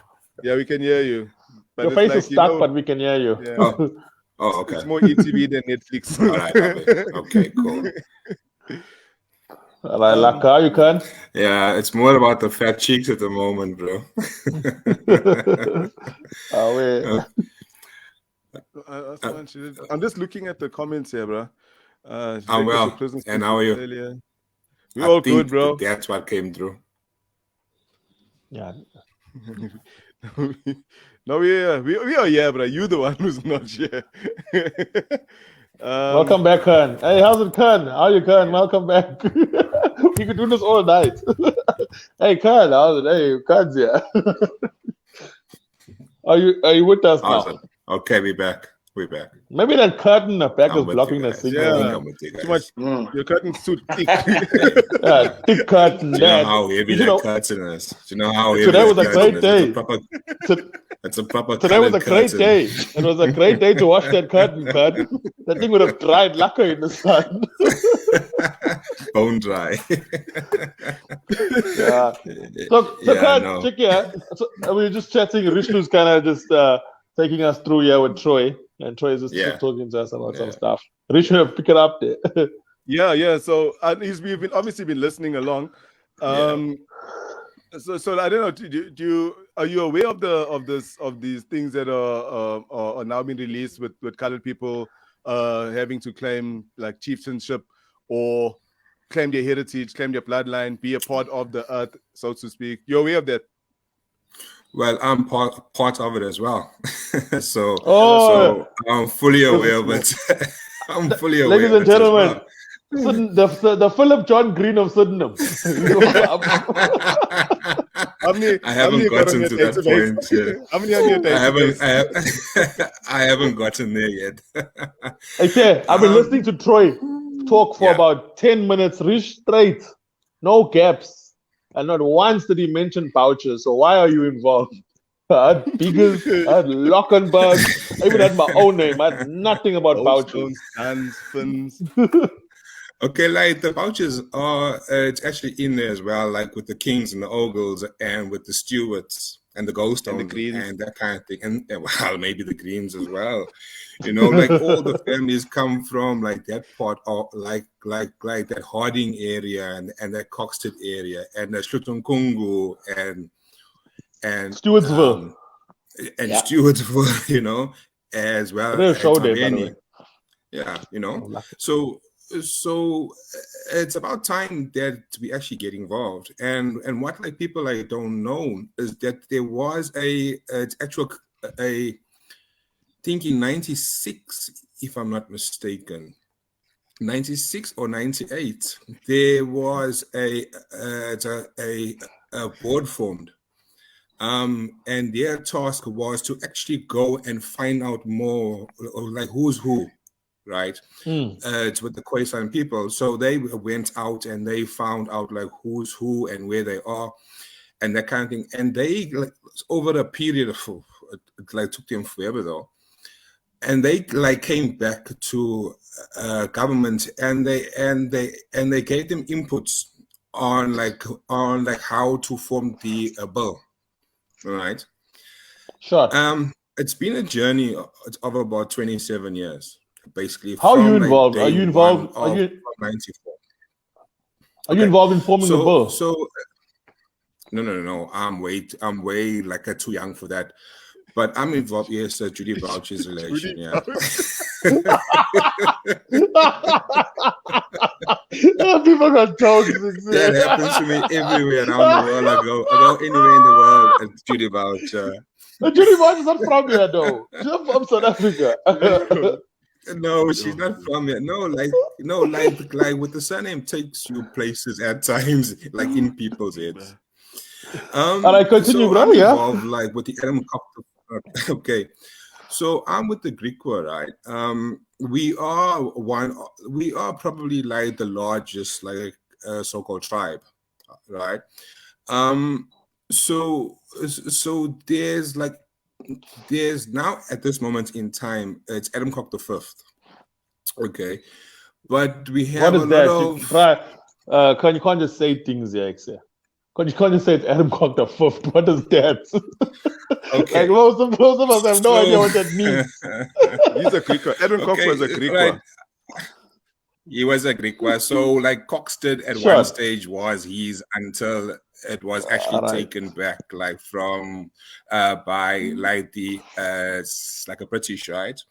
Speaker 2: Yeah, we can hear you.
Speaker 3: But your face is stuck, but we can hear you.
Speaker 2: Yeah.
Speaker 5: Oh, okay.
Speaker 2: It's more ETV than Netflix.
Speaker 5: All right. Okay, cool.
Speaker 3: All right, Laka, you can.
Speaker 5: Yeah, it's more about the fat cheeks at the moment, bro.
Speaker 2: I'm just looking at the comments here, bro.
Speaker 5: I'm well. And how are you?
Speaker 2: Earlier. We're all good, bro.
Speaker 5: That's what came through.
Speaker 3: Yeah.
Speaker 2: No, we are here, bro. You're the one who's not here.
Speaker 3: Welcome back, Kern. Hey, how's it, Kern? How are you, Kern? Welcome back. We could do this all night. Hey, Kern, how's it? Hey, Kern's here. Are you with us
Speaker 5: awesome.
Speaker 3: Now?
Speaker 5: Okay, we're back.
Speaker 3: Maybe that curtain in the back is blocking the signal.
Speaker 5: Yeah,
Speaker 2: too much. Your curtain's too thick.
Speaker 3: Thick curtain.
Speaker 5: Do you know how heavy that curtain is? Do you know how heavy
Speaker 3: today was a great day.
Speaker 5: It's a proper.
Speaker 3: Today was a great day. It was a great day to wash that curtain. That thing would have dried lacquer in the sun.
Speaker 5: Bone dry.
Speaker 3: Yeah. Look, check here. So, we were just chatting. Rishnu's kind of just taking us through here with Troy. And Troy is just talking to us about some stuff. Rishnu, pick it up there.
Speaker 2: Yeah. So we've been obviously been listening along. So I don't know. Are you aware of these things that are now being released with colored people having to claim like chieftainship or claim their heritage, claim their bloodline, be a part of the earth, so to speak? You're aware of that?
Speaker 5: Well, I'm part of it as well. so I'm fully aware of it. I'm fully aware.
Speaker 3: Ladies and gentlemen, the Philip John Green of Sydenham.
Speaker 5: I haven't gotten to that point yet.
Speaker 2: How many have you
Speaker 5: I haven't gotten there yet.
Speaker 3: Okay, I've been listening to Troy talk for about 10 minutes, straight, no gaps, and not once did he mention vouchers. So why are you involved? I had Biggers, I had Lockenberg, I even had my own name. I had nothing about vouchers.
Speaker 5: Okay, like the vouchers are, it's actually in there as well, like with the Kings and the Ogles and with the Stewarts and the Goldstones and that kind of thing. And well, maybe the Greens as well. You know, like all the families come from like that part of like that Harding area and that Coxted area and the Shlutunkungu and
Speaker 3: Stewartsville.
Speaker 5: Stewartsville, you know, as well. Yeah, you know. So it's about time that we actually get involved. And what like people like don't know is that there was I think in 96, if I'm not mistaken, 96 or 98, there was a board formed. And their task was to actually go and find out more, like who's who, right? It's with the Khoisan people. So they went out and they found out like who's who and where they are and that kind of thing. And they, like, over a period of, it like took them forever though. And they like came back to government and they gave them inputs on how to form the bill. All right.
Speaker 3: Sure.
Speaker 5: It's been a journey of about 27 years, basically.
Speaker 3: How are you involved? Are you involved?
Speaker 5: Are you 94?
Speaker 3: Are you involved in forming the bill?
Speaker 5: So no. I'm way like too young for that. But I'm involved. Yes, Judy Boucher's relation. Yeah.
Speaker 3: People got jokes.
Speaker 5: That happens to me everywhere around the world. I go anywhere in the world. It's Judy Boucher.
Speaker 3: Judy Boucher's not from here, though. She's from South Africa.
Speaker 5: No, she's not from here. No, like with the surname takes you places at times, like in people's heads.
Speaker 3: And I continue,
Speaker 5: so
Speaker 3: bro.
Speaker 5: I'm
Speaker 3: Yeah.
Speaker 5: involved, like with the Adam Copter. Okay, so I'm with the Griqua, right? We are probably like the largest, like so-called tribe, right? So there's now at this moment in time, it's Adam Cock the Fifth. Okay, but we have
Speaker 3: what is that? You can't just say things here, X. You can't just say it's Adam Cock the Fifth. What is that?
Speaker 5: Okay.
Speaker 3: Like most of us have no idea what that means.
Speaker 2: He's a Griqua. Adam Cock was a Griqua.
Speaker 5: Right. He was a Griqua. So like Coxted at one stage was his until it was actually taken back like from by like the like a British, right?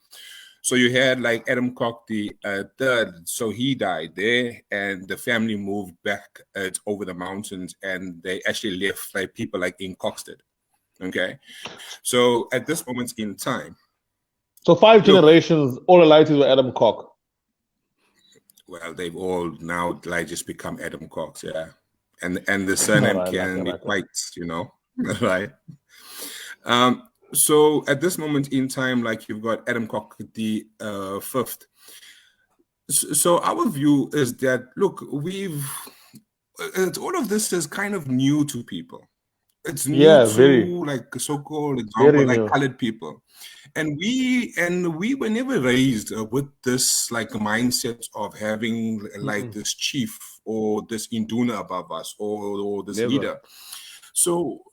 Speaker 5: So you had like Adam Cock the third, so he died there, and the family moved back over the mountains, and they actually left like people like in Coxted. Okay, so at this moment in time,
Speaker 3: so 5 generations, all allied to Adam Cock.
Speaker 5: Well, they've all now like just become Adam Cocks, yeah, and the surname can be quite, you know, right. So at this moment in time, like you've got Adam Cock the fifth. So our view is that look, all of this is kind of new to people. It's new to like so-called example like colored people, and we were never raised with this like mindset of having like this chief or this induna above us or this leader. So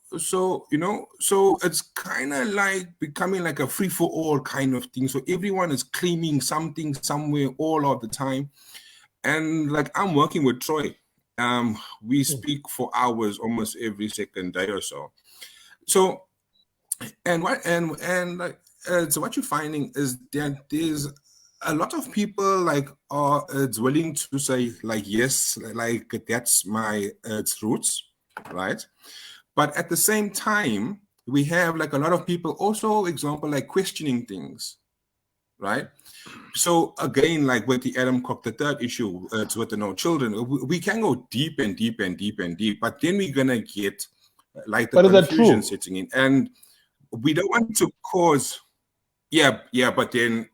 Speaker 5: you know, so it's kind of like becoming like a free-for-all kind of thing. So everyone is claiming something somewhere all of the time, And like I'm working with Troy. We speak for hours almost every second day or so. So so what you're finding is that there's a lot of people like are willing to say like, yes, like that's my roots, right? But at the same time, we have like a lot of people also, example, like questioning things, right? So again, like with the Adam Cook, the third issue, it's with the no children, we can go deep and deep and deep and deep, but then we're gonna get like the confusion setting in, and we don't want to cause. Yeah, but then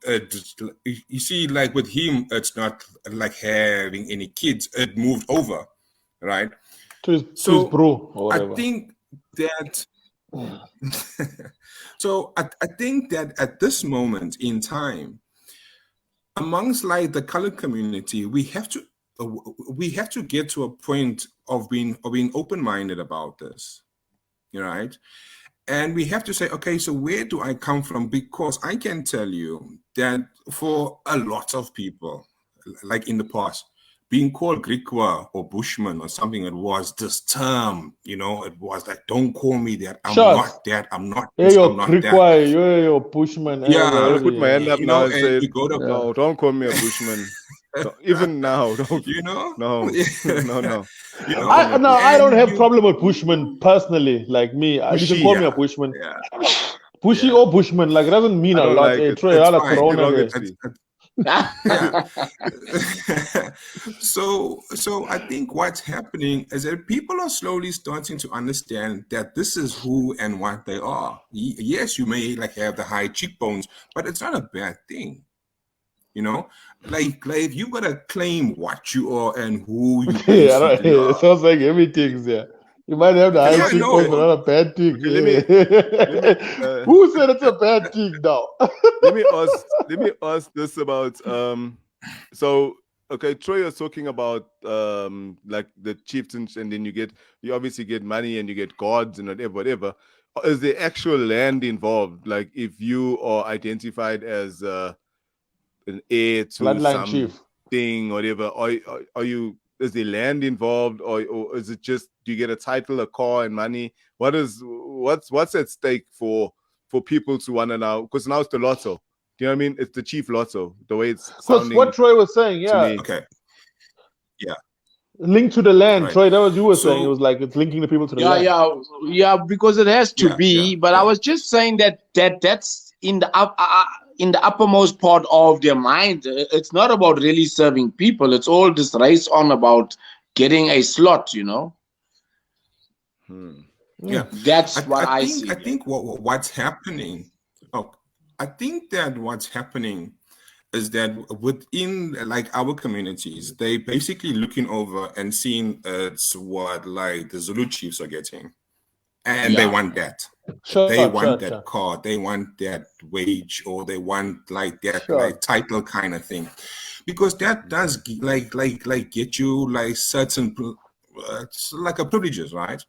Speaker 5: you see, like with him, it's not like having any kids. It moved over, right?
Speaker 3: To his bro or whatever.
Speaker 5: I think that. So I think that at this moment in time, amongst like the colored community, we have to get to a point of being open-minded about this, right? And we have to say, okay, so where do I come from? Because I can tell you that for a lot of people, like in the past, being called Griqua or Bushman or something, it was this term, it was like, don't call me that. I'm not that. I'm not this, I'm not
Speaker 3: Griqua, you're Bushman.
Speaker 2: Yeah, I put my hand up now and say, no, don't call me a Bushman. Even now, don't. No.
Speaker 3: I don't have problem with Bushman personally. Like me, you can call me a Bushman.
Speaker 5: Yeah.
Speaker 3: Bushy or Bushman, like, it doesn't mean a lot.
Speaker 2: Like
Speaker 3: Corona.
Speaker 5: Yeah. So I think what's happening is that people are slowly starting to understand that this is who and what they are. Yes, you may like have the high cheekbones, but it's not a bad thing. Like you gotta claim what you are and who you are.
Speaker 3: It sounds like everything's there. You might have the high cheekbones, but not a bad thing. Okay, who said it's a bad thing now?
Speaker 2: let me ask this about so okay, Troy is talking about like the chieftains, and then you obviously get money and you get gods and whatever. Is the actual land involved? Like if you are identified as an heir to
Speaker 3: bloodline
Speaker 2: something, whatever, are you? Is the land involved, or is it just do you get a title, a car, and money? What's at stake for people to want to now? Because now it's the lotto. Do you know what I mean? It's the chief lotto. The way it's sounding.
Speaker 3: What Troy was saying, yeah.
Speaker 5: Okay. Yeah.
Speaker 3: Linked to the land,
Speaker 5: right.
Speaker 3: Troy. That was you were saying. It was like it's linking the people to the land.
Speaker 4: Yeah. Because it has to be.
Speaker 5: Yeah,
Speaker 4: but I was just saying that's in the uppermost part of their mind. It's not about really serving people. It's all this race on about getting a slot,
Speaker 5: Yeah,
Speaker 4: that's what I see.
Speaker 5: I think what's happening. I think that what's happening is that within like our communities, they basically looking over and seeing what like the Zulu chiefs are getting, and they want that. They want that car, they want that wage, or they want like that like title kind of thing, because that does like get you like certain like a privileges, right?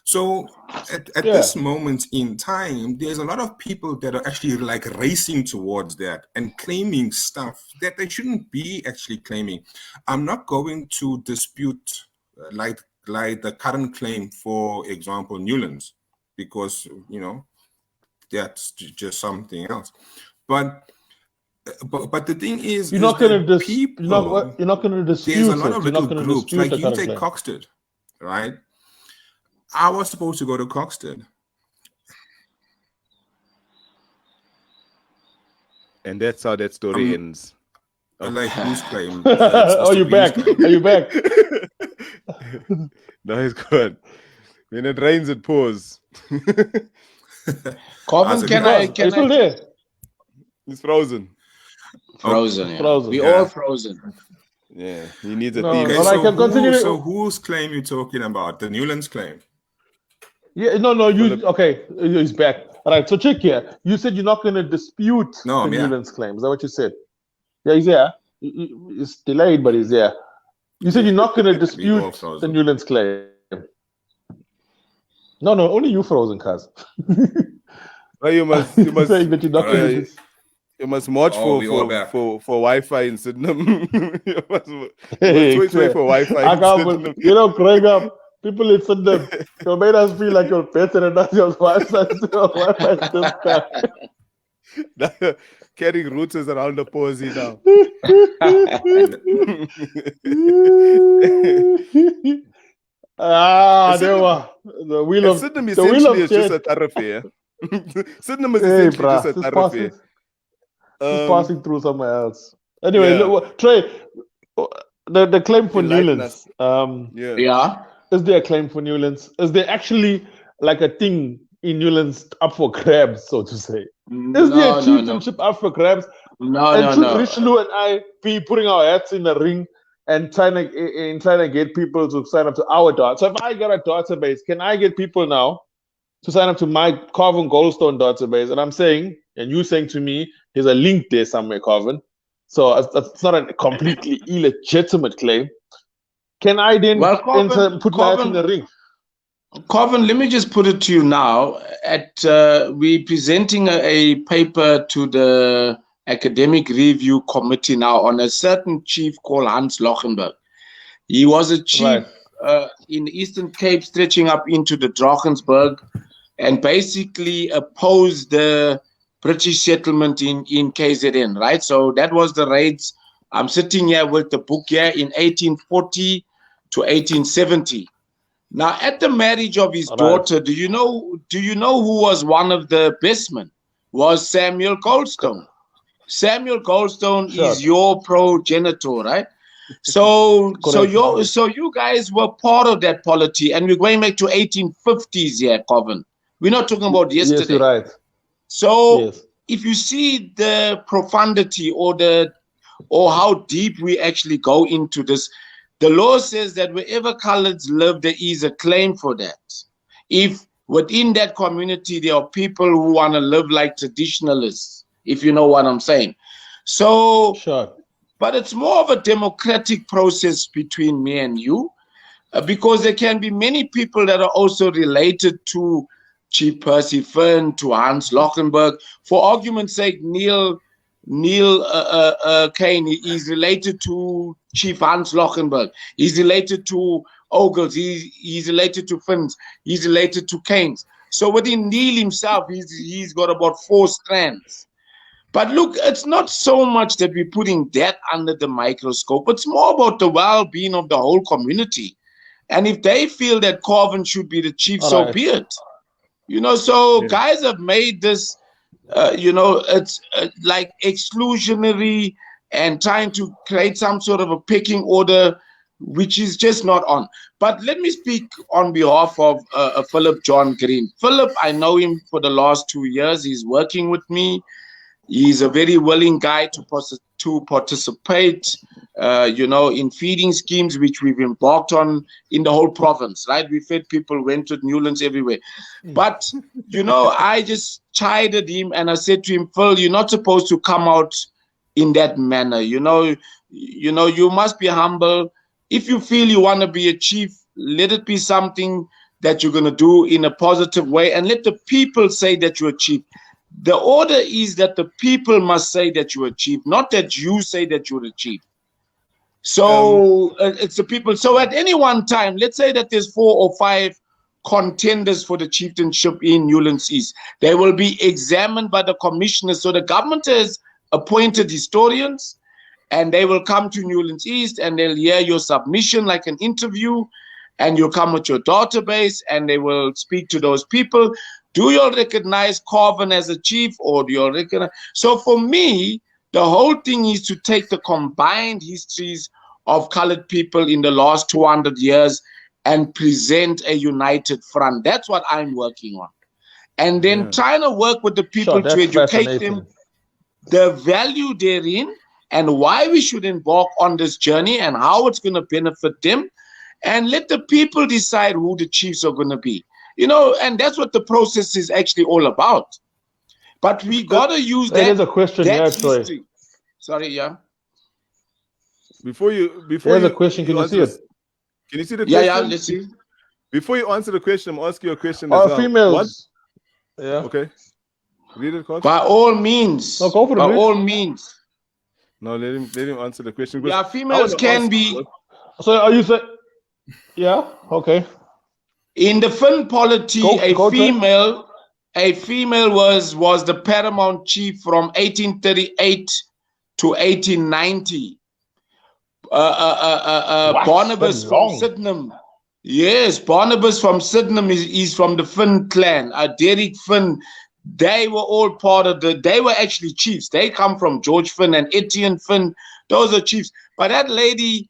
Speaker 5: So at this moment in time, there's a lot of people that are actually like racing towards that and claiming stuff that they shouldn't be actually claiming. I'm not going to dispute like the current claim, for example, Newlands, because that's just something else. But the thing is,
Speaker 3: you're not going to dispute.
Speaker 5: There's a lot of little groups, like you take Coxted, right? I was supposed to go to Coxted,
Speaker 2: and that's how that story ends.
Speaker 5: Like who's claim?
Speaker 3: Are you back? Are you back?
Speaker 2: No, it's good. When it rains, it pours.
Speaker 4: Corbin, can
Speaker 3: I still there?
Speaker 2: It's frozen.
Speaker 4: Frozen. Yeah.
Speaker 3: Frozen.
Speaker 4: We all frozen.
Speaker 2: Yeah, he needs a
Speaker 3: theme.
Speaker 5: Okay, so whose claim you talking about? The Newlands claim?
Speaker 3: Yeah, no. Okay, he's back. All right, so check here. You said you're not going to dispute the Newlands claim. Is that what you said? Yeah, he's there. It's delayed, but he's there. You said you're not going to dispute the Newlands claim. No, only you frozen, cuz.
Speaker 2: Well, you must
Speaker 3: saying that you're not going to
Speaker 2: You must watch
Speaker 5: we all back.
Speaker 2: for Wi-Fi in Sydenham. You must wait for Wi-Fi.
Speaker 3: I can't believe, you know, growing up, people in Sydenham, you made us feel like you're better than us. Your Wi-Fi
Speaker 2: carrying routers around the posy now.
Speaker 3: There were the wheel of
Speaker 2: Sydenham
Speaker 3: the wheel of
Speaker 2: essentially is just a thoroughfare. Sydenham is essentially just a thoroughfare.
Speaker 3: Passing through somewhere else. Anyway, look, Trey, the claim for Newlands. Is there a claim for Newlands? Is there actually like a thing in Newlands up for grabs, so to say? Is there a chieftainship up for grabs? And should Richelieu and I be putting our hats in the ring and trying to get people to sign up to our dot? So if I get a database, can I get people now to sign up to my Carvin Goldstone database? And I'm saying, and you saying to me, there's a link there somewhere, Carvin. So it's not a completely illegitimate claim. Can I then put my hat in the ring?
Speaker 4: Carvin, let me just put it to you now. We're presenting a paper to the Academic Review Committee now on a certain chief called Hans Lochenberg. He was a chief in the Eastern Cape, stretching up into the Drakensberg, and basically opposed the British settlement in KZN, right? So that was the raids. I'm sitting here with the book here in 1840 to 1870. Now, at the marriage of his daughter, do you know who was one of the best men? Was Samuel Goldstone. Samuel Goldstone is your progenitor, right? So you guys were part of that polity, and we're going back to 1850s here, Coven. We're not talking about yesterday.
Speaker 3: Yes, you're right.
Speaker 4: So if you see the profundity or how deep we actually go into this, the law says that wherever coloureds live, there is a claim for that. If within that community there are people who want to live like traditionalists, if you know what I'm saying. So, but it's more of a democratic process between me and you, because there can be many people that are also related to Chief Percy Fern, to Hans Lochenberg. For argument's sake, Neil Kane is related to Chief Hans Lochenberg. He's related to Ogles. He's related to Finns. He's related to Keynes. So within Neil himself, he's got about 4 strands. But look, it's not so much that we're putting that under the microscope. It's more about the well-being of the whole community. And if they feel that Corvin should be the chief, so be it. You know, so guys have made this, it's like exclusionary and trying to create some sort of a pecking order, which is just not on. But let me speak on behalf of Philip John Green. Philip, I know him for the last 2 years. He's working with me. He's a very willing guy to participate, in feeding schemes, which we've embarked on in the whole province, right? We fed people, went to Newlands everywhere. But, I just chided him and I said to him, Phil, you're not supposed to come out in that manner. You must be humble. If you feel you want to be a chief, let it be something that you're going to do in a positive way, and let the people say that you're a chief. The order is that the people must say that you're a chief, not that you say that you're a chief. So it's the people. So at any one time, let's say that there's 4 or 5 contenders for the chieftainship in Newlands East. They will be examined by the commissioners. So the government has appointed historians, and they will come to Newlands East and they'll hear your submission like an interview, and you'll come with your database and they will speak to those people. Do you recognize Corvin as a chief, or do you recognize? So for me, the whole thing is to take the combined histories of colored people in the last 200 years and present a united front. That's what I'm working on. And then trying to work with the people to educate them the value therein and why we should embark on this journey and how it's going to benefit them, and let the people decide who the chiefs are going to be. And that's what the process is actually all about. But we got to use that.
Speaker 3: There's a question here, Troy.
Speaker 4: Sorry,
Speaker 3: There's a question. Can you see it?
Speaker 2: Can you see the question?
Speaker 4: Yeah, let's see.
Speaker 2: Before you answer the question, I'm asking you a question as well.
Speaker 3: Females.
Speaker 2: Okay. Read it, Coach.
Speaker 4: By all means.
Speaker 3: No, go for it,
Speaker 4: By
Speaker 3: Rich.
Speaker 4: all means.
Speaker 2: No, let him answer the question.
Speaker 4: Yeah, females can be.
Speaker 3: So are you saying? Yeah. Okay.
Speaker 4: In the Finn polity, a female was the paramount chief from 1838 to 1890. Barnabas from Sydenham. Yes, Barnabas from Sydenham is from the Finn clan. Derek Finn, they were all part of they were actually chiefs. They come from George Finn and Etienne Finn. Those are chiefs. But that lady,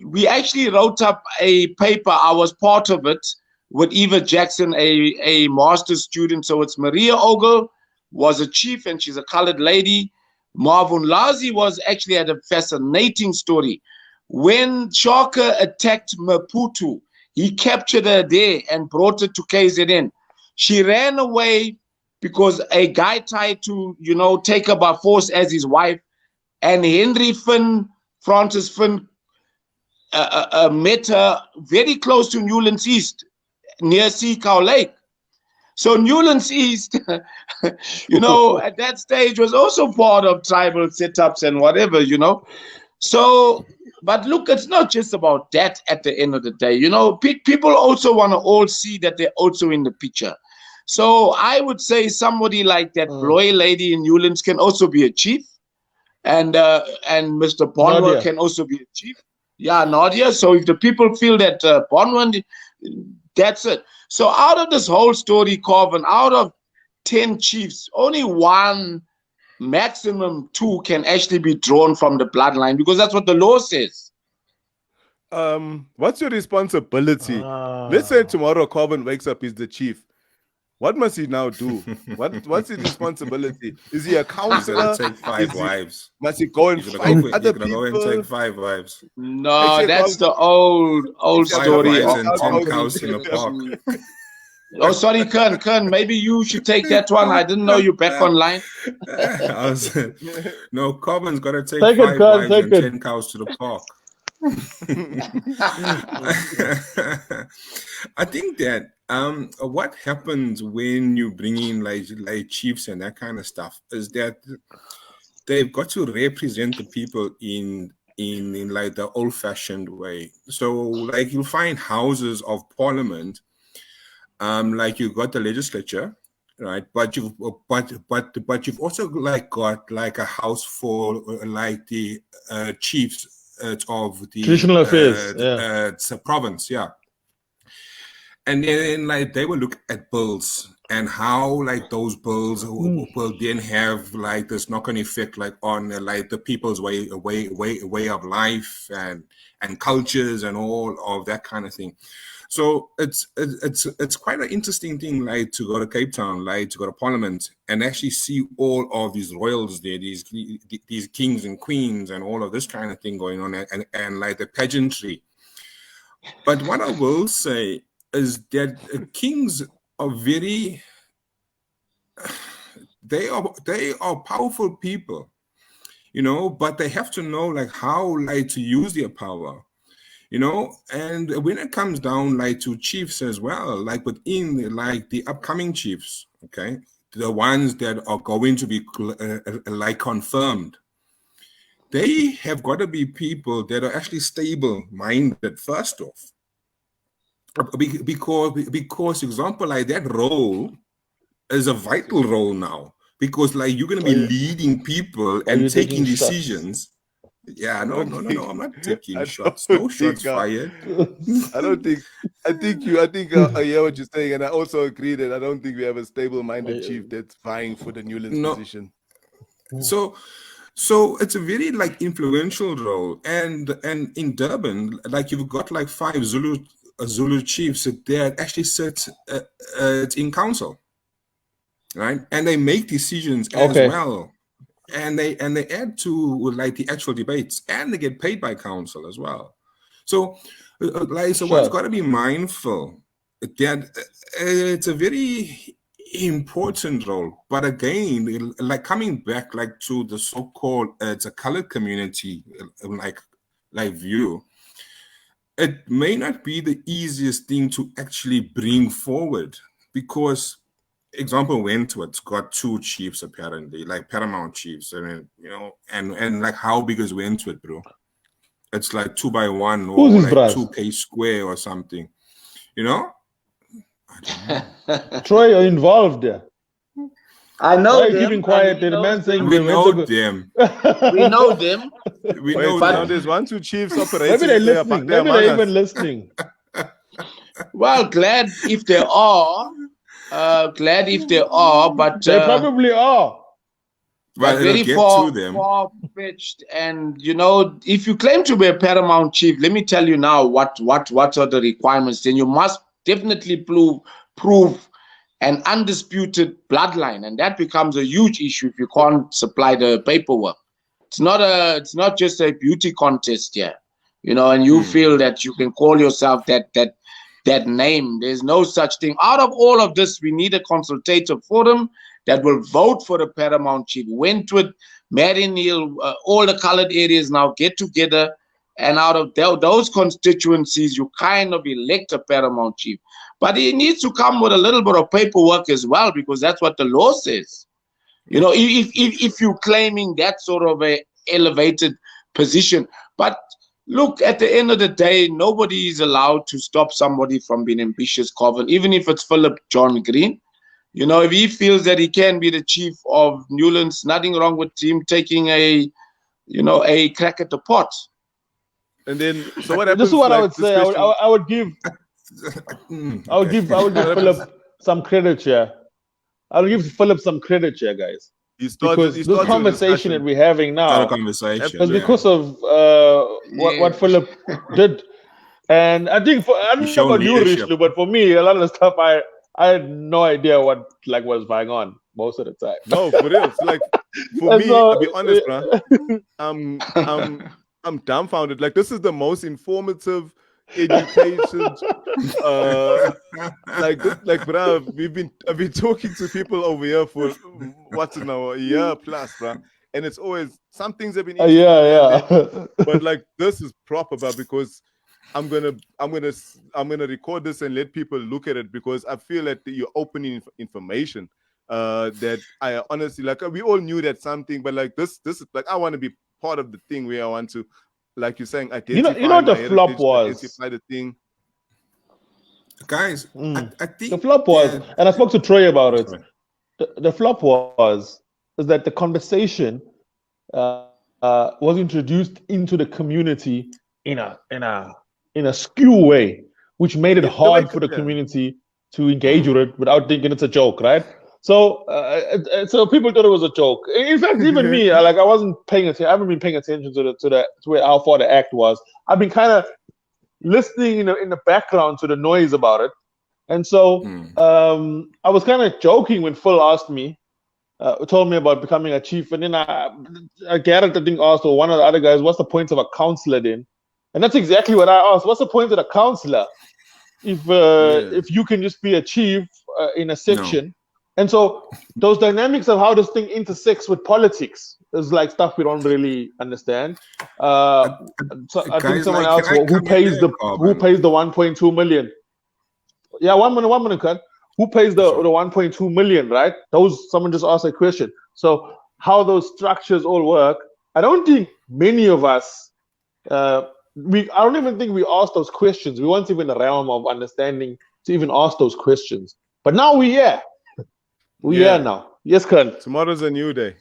Speaker 4: we actually wrote up a paper. I was part of it with Eva Jackson, a master's student. So it's Maria Ogle was a chief and she's a colored lady. Marvin Lazi had a fascinating story. When Shaka attacked Maputo, he captured her there and brought her to KZN. She ran away because a guy tried to, take her by force as his wife. And Henry Finn, Francis Finn, met her very close to Newlands East, near Seacow Lake. So Newlands East, at that stage was also part of tribal setups and whatever, So, but look, it's not just about that at the end of the day. People also want to all see that they're also in the picture. So I would say somebody like that Bloy lady in Newlands can also be a chief. And Mr. Bonwell can also be a chief. Yeah, Nadia. So if the people feel that Bonwell, that's it. So out of this whole story, Corbin, out of 10 chiefs, only one, maximum 2 can actually be drawn from the bloodline because that's what the law says.
Speaker 2: What's your responsibility? Let's say tomorrow Corbin wakes up, he's the chief. What must he now do? What's his responsibility? Is he a counselor?
Speaker 5: He's gonna take 5 wives.
Speaker 2: Must he go and find other people?
Speaker 5: Go and take 5 wives.
Speaker 4: No, that's the old story.
Speaker 5: 5 wives and 10 cows in the park.
Speaker 4: Oh, sorry, Kern. Maybe you should take that one. I didn't know you're back online.
Speaker 5: No, Corbin's got to take 5 wives and 10 cows to the park. I think that what happens when you bring in like chiefs and that kind of stuff is that they've got to represent the people in like the old-fashioned way. So like you'll find houses of parliament, like you've got the legislature, right? But you've also like got like a house for like the chiefs of the
Speaker 3: traditional affairs,
Speaker 5: it's a province, and then like they will look at bills and how like those bills will then have like this knock-on effect like on like the people's way of life and cultures and all of that kind of thing. So it's quite an interesting thing, like to go to Cape Town, like to go to Parliament and actually see all of these royals there, these kings and queens and all of this kind of thing going on and like the pageantry. But what I will say is that kings are they are powerful people, but they have to know like how like to use their power. And when it comes down like to chiefs as well, like within like the upcoming chiefs, okay, the ones that are going to be like confirmed, they have got to be people that are actually stable-minded first off. Because example, like that role is a vital role now because like you're going to be leading people and taking decisions. Yeah, no, I'm not taking shots. No shots fired.
Speaker 2: I think I hear what you're saying, and I also agree that I don't think we have a stable-minded chief that's vying for the Newlands position.
Speaker 5: So it's a very like influential role, and in Durban, like you've got like 5 Zulu chiefs that actually sit in council, right, and they make decisions as well. And they add to like the actual debates, and they get paid by council as well. So, one's got to be mindful that it's a very important role. But again, like coming back like to the so-called it's a colored community like view, it may not be the easiest thing to actually bring forward because example, Wentworth's got 2 chiefs apparently, like paramount chiefs. I mean, you know, and like how big is Wentworth, bro? It's like 2 by 1 or like 2K square or something. You know? I don't know.
Speaker 3: Troy, are you involved there?
Speaker 4: I know
Speaker 3: Why are
Speaker 4: them.
Speaker 3: you keeping quiet? The man saying
Speaker 5: We know them.
Speaker 4: We know them.
Speaker 5: We
Speaker 2: Wait,
Speaker 5: know
Speaker 2: now
Speaker 5: them.
Speaker 2: there's 1, 2 chiefs operating.
Speaker 3: Maybe they're
Speaker 2: there,
Speaker 3: listening.
Speaker 2: they're
Speaker 3: Maybe they're
Speaker 2: among
Speaker 3: even
Speaker 2: us.
Speaker 3: listening.
Speaker 4: Well, glad if they are. Glad if they are, but
Speaker 3: They probably are.
Speaker 5: Well,
Speaker 4: very
Speaker 5: it'll get
Speaker 4: far,
Speaker 5: to them.
Speaker 4: far-fetched. And you know, if you claim to be a paramount chief, let me tell you now what are the requirements. Then you must definitely prove an undisputed bloodline, and that becomes a huge issue if you can't supply the paperwork. It's not just a beauty contest here, you know, and you feel that you can call yourself that name. There's no such thing. Out of all of this, we need a consultative forum that will vote for the paramount chief. Wentworth, Marion Hill, all the colored areas now get together, and out of those constituencies, you kind of elect a paramount chief. But it needs to come with a little bit of paperwork as well, because that's what the law says. You know, if you're claiming that sort of a elevated position. But look, at the end of the day, nobody is allowed to stop somebody from being ambitious, Coven, even if it's Philip John Green. You know, if he feels that he can be the chief of Newlands, nothing wrong with him taking a crack at the pot.
Speaker 2: And then, so what happens?
Speaker 3: This is what
Speaker 2: like,
Speaker 3: I would say. I would give Philip some credit here. I would give Philip some credit here, guys. Because this conversation that we're having now is because of what Philip did. And I think I don't know about you, Rishlu, but for me, a lot of the stuff I had no idea what was going on most of the time.
Speaker 2: No, for real. It's like for me, to be honest, bro, I'm dumbfounded. Like, this is the most informative, educated, bro. I've been talking to people over here for what's now a year plus, bro. And it's always some things have been but like this is proper, bro, because I'm gonna record this and let people look at it, because I feel that you're opening information that I honestly, like, we all knew that something, but like this is like, I want to be part of the thing where I want to, like you're saying, identify.
Speaker 3: You know what the flop was?
Speaker 2: Identify the thing.
Speaker 5: Guys, I think
Speaker 3: the flop was, and I spoke to Troy about it. The flop is that the conversation was introduced into the community in a skew way, which made it hard for the community to engage with it without thinking it's a joke, right? So people thought it was a joke. In fact, even me, I wasn't paying attention. I haven't been paying attention to how far the act was. I've been kind of listening in the background to the noise about it. And so I was kind of joking when Phil asked me, told me about becoming a chief. And then Garrett, I think, asked, or one of the other guys, what's the point of a counselor then? And that's exactly what I asked. What's the point of a counselor if you can just be a chief in a section? No. And so those dynamics of how this thing intersects with politics is like stuff we don't really understand. So I think someone else who pays the 1.2 million. Yeah, one minute, cut. Who pays the 1.2 million, right? Someone just asked a question. So how those structures all work, I don't think many of us I don't even think we asked those questions. We weren't even in the realm of understanding to even ask those questions. But now we are. We are now. Yes, Kern.
Speaker 2: Tomorrow's a new day.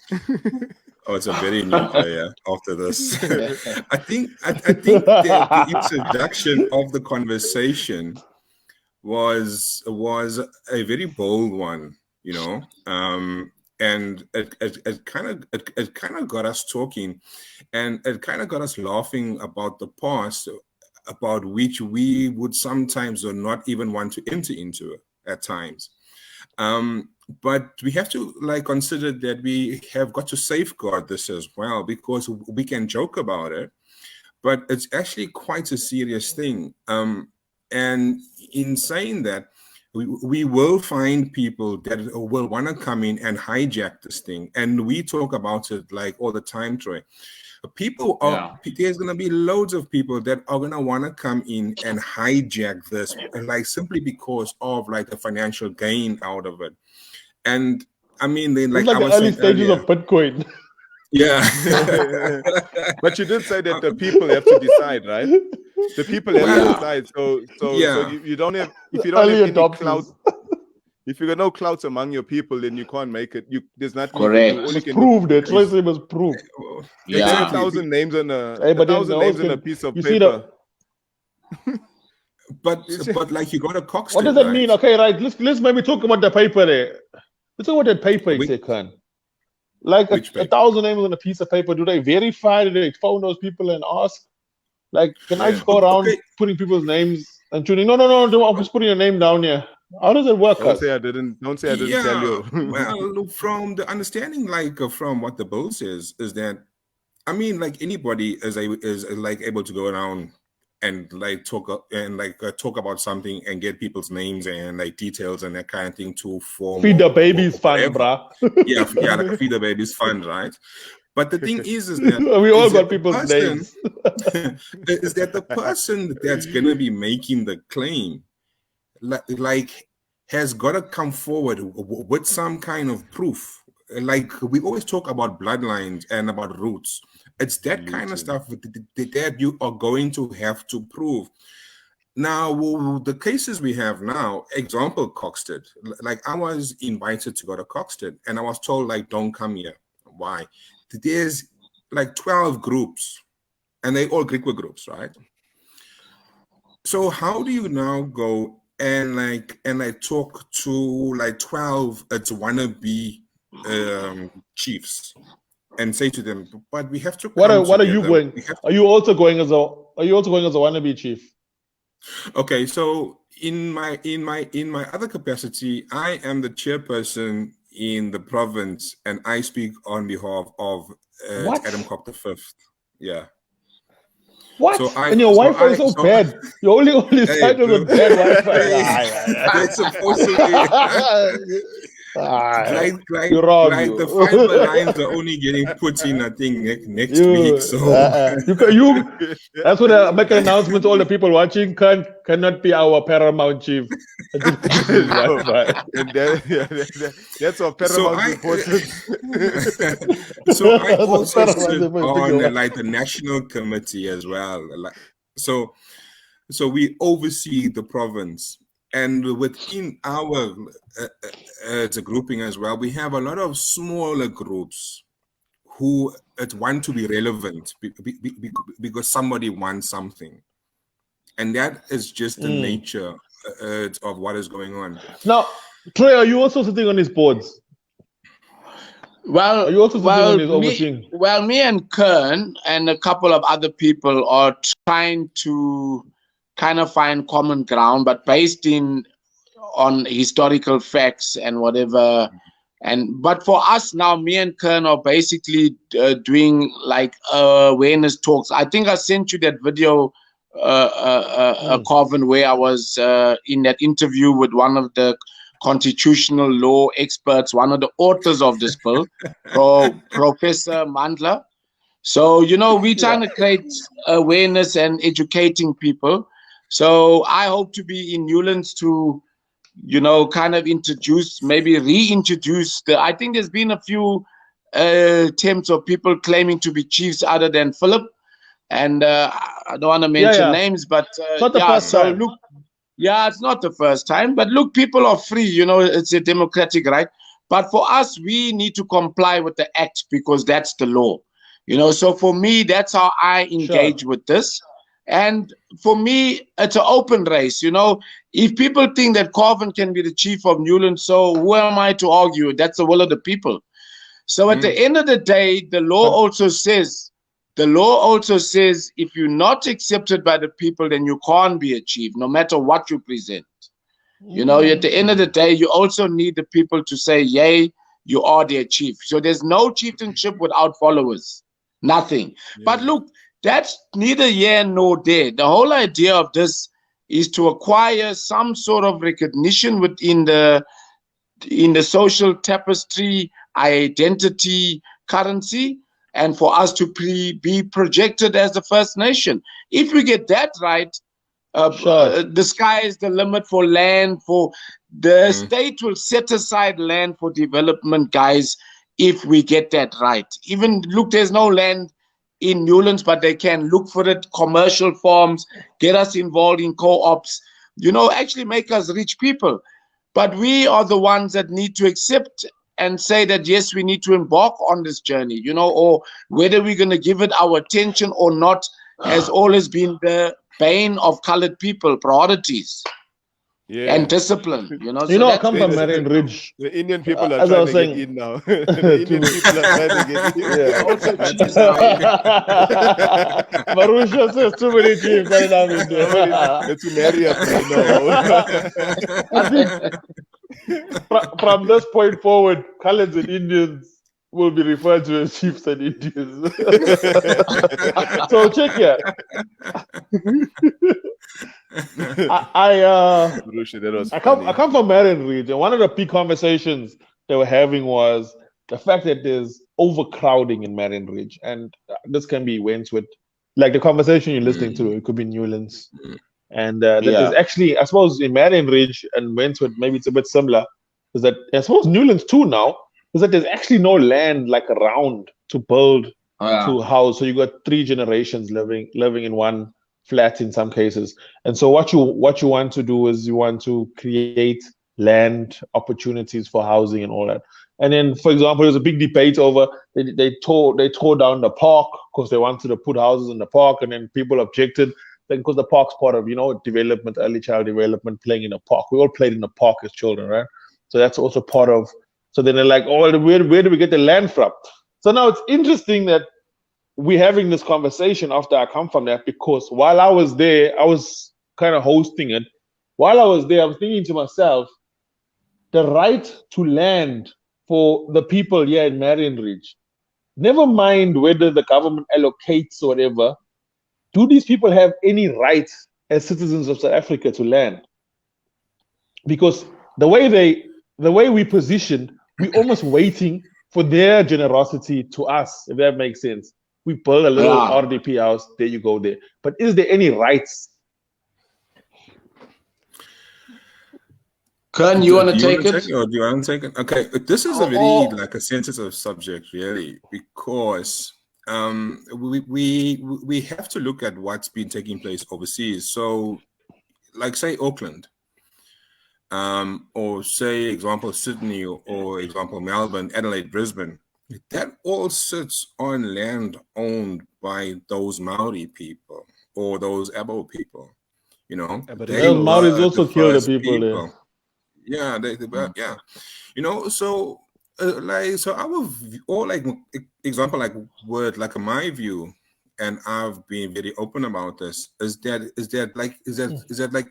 Speaker 5: Oh, it's a very new day after this. I think the introduction of the conversation was a very bold one, you know. And it kind of got us talking, and it kind of got us laughing about the past, about which we would sometimes or not even want to enter into at times. But we have to consider that we have got to safeguard this as well, because we can joke about it, but it's actually quite a serious thing. And in saying that, we will find people that will want to come in and hijack this thing. And we talk about it all the time, Troy. There's going to be loads of people that are going to want to come in and hijack this, simply because of the financial gain out of it. And I mean, then like
Speaker 3: it's
Speaker 5: I
Speaker 3: like
Speaker 5: was
Speaker 3: the early
Speaker 5: saying
Speaker 3: stages
Speaker 5: earlier,
Speaker 3: of Bitcoin.
Speaker 5: yeah.
Speaker 2: But you did say that the people have to decide, right? The people have
Speaker 5: Well,
Speaker 2: to decide. So
Speaker 5: yeah.
Speaker 2: you don't have, if you don't have
Speaker 3: Early
Speaker 2: any clout,
Speaker 3: adopters.
Speaker 2: if you got no clouds among your people, then you can't make it. There's nothing you
Speaker 4: Correct.
Speaker 2: can do. All you
Speaker 3: Must
Speaker 2: can
Speaker 3: prove
Speaker 2: do
Speaker 3: that. Troy say must prove.
Speaker 2: they get
Speaker 4: Yeah.
Speaker 2: 1,000 names on a
Speaker 3: Hey, but then
Speaker 2: 1,000
Speaker 3: always
Speaker 2: names on a
Speaker 3: can-
Speaker 2: piece of
Speaker 3: you see
Speaker 2: paper.
Speaker 5: But like you got a Coxton.
Speaker 3: What does that
Speaker 5: right?
Speaker 3: mean? Okay, right. Let's maybe talk about the paper there. Let's talk about that paper,
Speaker 5: Which-
Speaker 3: Khan. Like
Speaker 5: Which paper?
Speaker 3: 1,000 names on a piece of paper. Do they verify? Do they phone those people and ask? Like, can I
Speaker 5: Yeah.
Speaker 3: just go around
Speaker 5: Okay.
Speaker 3: putting people's names and tuning? No. I'm just putting your name down here. How does it work?
Speaker 2: Don't
Speaker 3: Cuz?
Speaker 2: say I didn't tell you.
Speaker 5: Well, from the understanding, like from what the bill says, is that I mean, like anybody is like able to go around and like talk about something and get people's names and like details and that kind of thing to form
Speaker 3: Feed the babies fund,
Speaker 5: whatever.
Speaker 3: bruh.
Speaker 5: yeah, like a feed the babies fund, right? But the thing is that
Speaker 3: We all
Speaker 5: is
Speaker 3: got
Speaker 5: that the
Speaker 3: people's
Speaker 5: person-
Speaker 3: names.
Speaker 5: is that the person that's gonna be making the claim, like has got to come forward with some kind of proof. Like we always talk about bloodlines and about roots. It's that kind of stuff that you are going to have to prove. Now, the cases we have now, example, Coxted. Like I was invited to go to Coxted and I was told like, don't come here. Why? There's like 12 groups and they all Griqua groups, right? So how do you now go and talk to like 12 wannabe chiefs and say to them, but we have to
Speaker 3: What are
Speaker 5: together.
Speaker 3: you going? Are you also going as a wannabe chief?
Speaker 5: Okay, so in my other capacity, I am the chairperson in the province, and I speak on behalf of Adam Cock V. Yeah.
Speaker 3: What?
Speaker 5: So
Speaker 3: and your Wi-Fi is so bad. Your only site is a bad Wi-Fi.
Speaker 5: It's supposed to be. Like the fiber lines are only getting put in, I think, next week. So
Speaker 3: that's what I make an announcement to all the people watching. Cannot be our paramount chief.
Speaker 2: That's what paramount important.
Speaker 5: So I also sit on like the national committee as well. So we oversee the province. And within our the grouping as well, we have a lot of smaller groups who want to be relevant because somebody wants something. And that is just the nature of what is going on.
Speaker 3: Now, Troy, are you also sitting on these boards?
Speaker 4: Well,
Speaker 3: are you also sitting on these overseeing?
Speaker 4: Well, me and Kern and a couple of other people are trying to kind of find common ground, but based on historical facts and whatever. But for us now, me and Kern are basically doing like awareness talks. I think I sent you that video, Carvin, where I was in that interview with one of the constitutional law experts, one of the authors of this bill, Professor Mandla. So, we're trying to create awareness and educating people. So I hope to be in Newlands to, kind of reintroduce I think there's been a few attempts of people claiming to be chiefs other than Philip. And I don't want to mention names, but
Speaker 3: it's not the first time.
Speaker 4: Look, it's not the first time, but look, people are free, it's a democratic right. But for us, we need to comply with the act because that's the law, So for me, that's how I engage with this. And for me, it's an open race, If people think that Carvin can be the chief of Newlands, so who am I to argue? That's the will of the people. So at the end of the day, the law also says, if you're not accepted by the people, then you can't be a chief, no matter what you present. At the end of the day, you also need the people to say, yay, you are their chief. So there's no chieftainship without followers. Nothing. Yeah. But look, that's neither here nor there. The whole idea of this is to acquire some sort of recognition within the social tapestry, identity, currency, and for us to be projected as the First Nation. If we get that right, The sky is the limit for land. For the state will set aside land for development, guys, if we get that right. Even look, there's no land in Newlands, but they can look for it. Commercial farms, get us involved in co-ops, actually make us rich people. But we are the ones that need to accept and say that, yes, we need to embark on this journey, or whether we're going to give it our attention or not has always been the bane of colored people, priorities and discipline.
Speaker 3: I come from Marion Ridge.
Speaker 2: The Indian people are trying to get in now. The Indian people are trying to get in.
Speaker 3: Marusha says too many teams.
Speaker 2: It's Maria.
Speaker 3: I think from this point forward, Khaleds and Indians will be referred to as chiefs and Indians. So check here. I come from Marion Ridge, and one of the big conversations they were having was the fact that there's overcrowding in Marion Ridge, and this can be Wentworth, like the conversation you're listening to. It could be Newlands, and there's actually, I suppose, in Marion Ridge and Wentworth, maybe it's a bit similar. Is that I suppose Newlands too now? Is that there's actually no land like around to build to house, so you got 3 generations living in one flat in some cases. And so what you want to do is you want to create land opportunities for housing and all that. And then, for example, there's a big debate over they tore down the park because they wanted to put houses in the park, and then people objected because the park's part of development, early child development, playing in a park. We all played in the park as children, right? So that's also part of. So then they're like, oh, where do we get the land from? So now it's interesting that we're having this conversation after I come from that, because while I was there, I was kind of hosting it. While I was there, I was thinking to myself, the right to land for the people here in Marion Ridge, never mind whether the government allocates or whatever, do these people have any rights as citizens of South Africa to land? Because the way we positioned, we're almost waiting for their generosity to us, if that makes sense. We build a little RDP house, there you go there. But is there any rights?
Speaker 4: Kern, you want to take it?
Speaker 5: Or do you want to take it? Okay, this is a very a sensitive subject, really, because we have to look at what's been taking place overseas. So, like say Auckland, or say example Sydney, or example Melbourne, Adelaide, Brisbane. That all sits on land owned by those Maori people or those Abo people.
Speaker 3: But those Maoris also kill the people there.
Speaker 5: Yeah, yeah. So so our or example word my view, and I've been very open about this, is that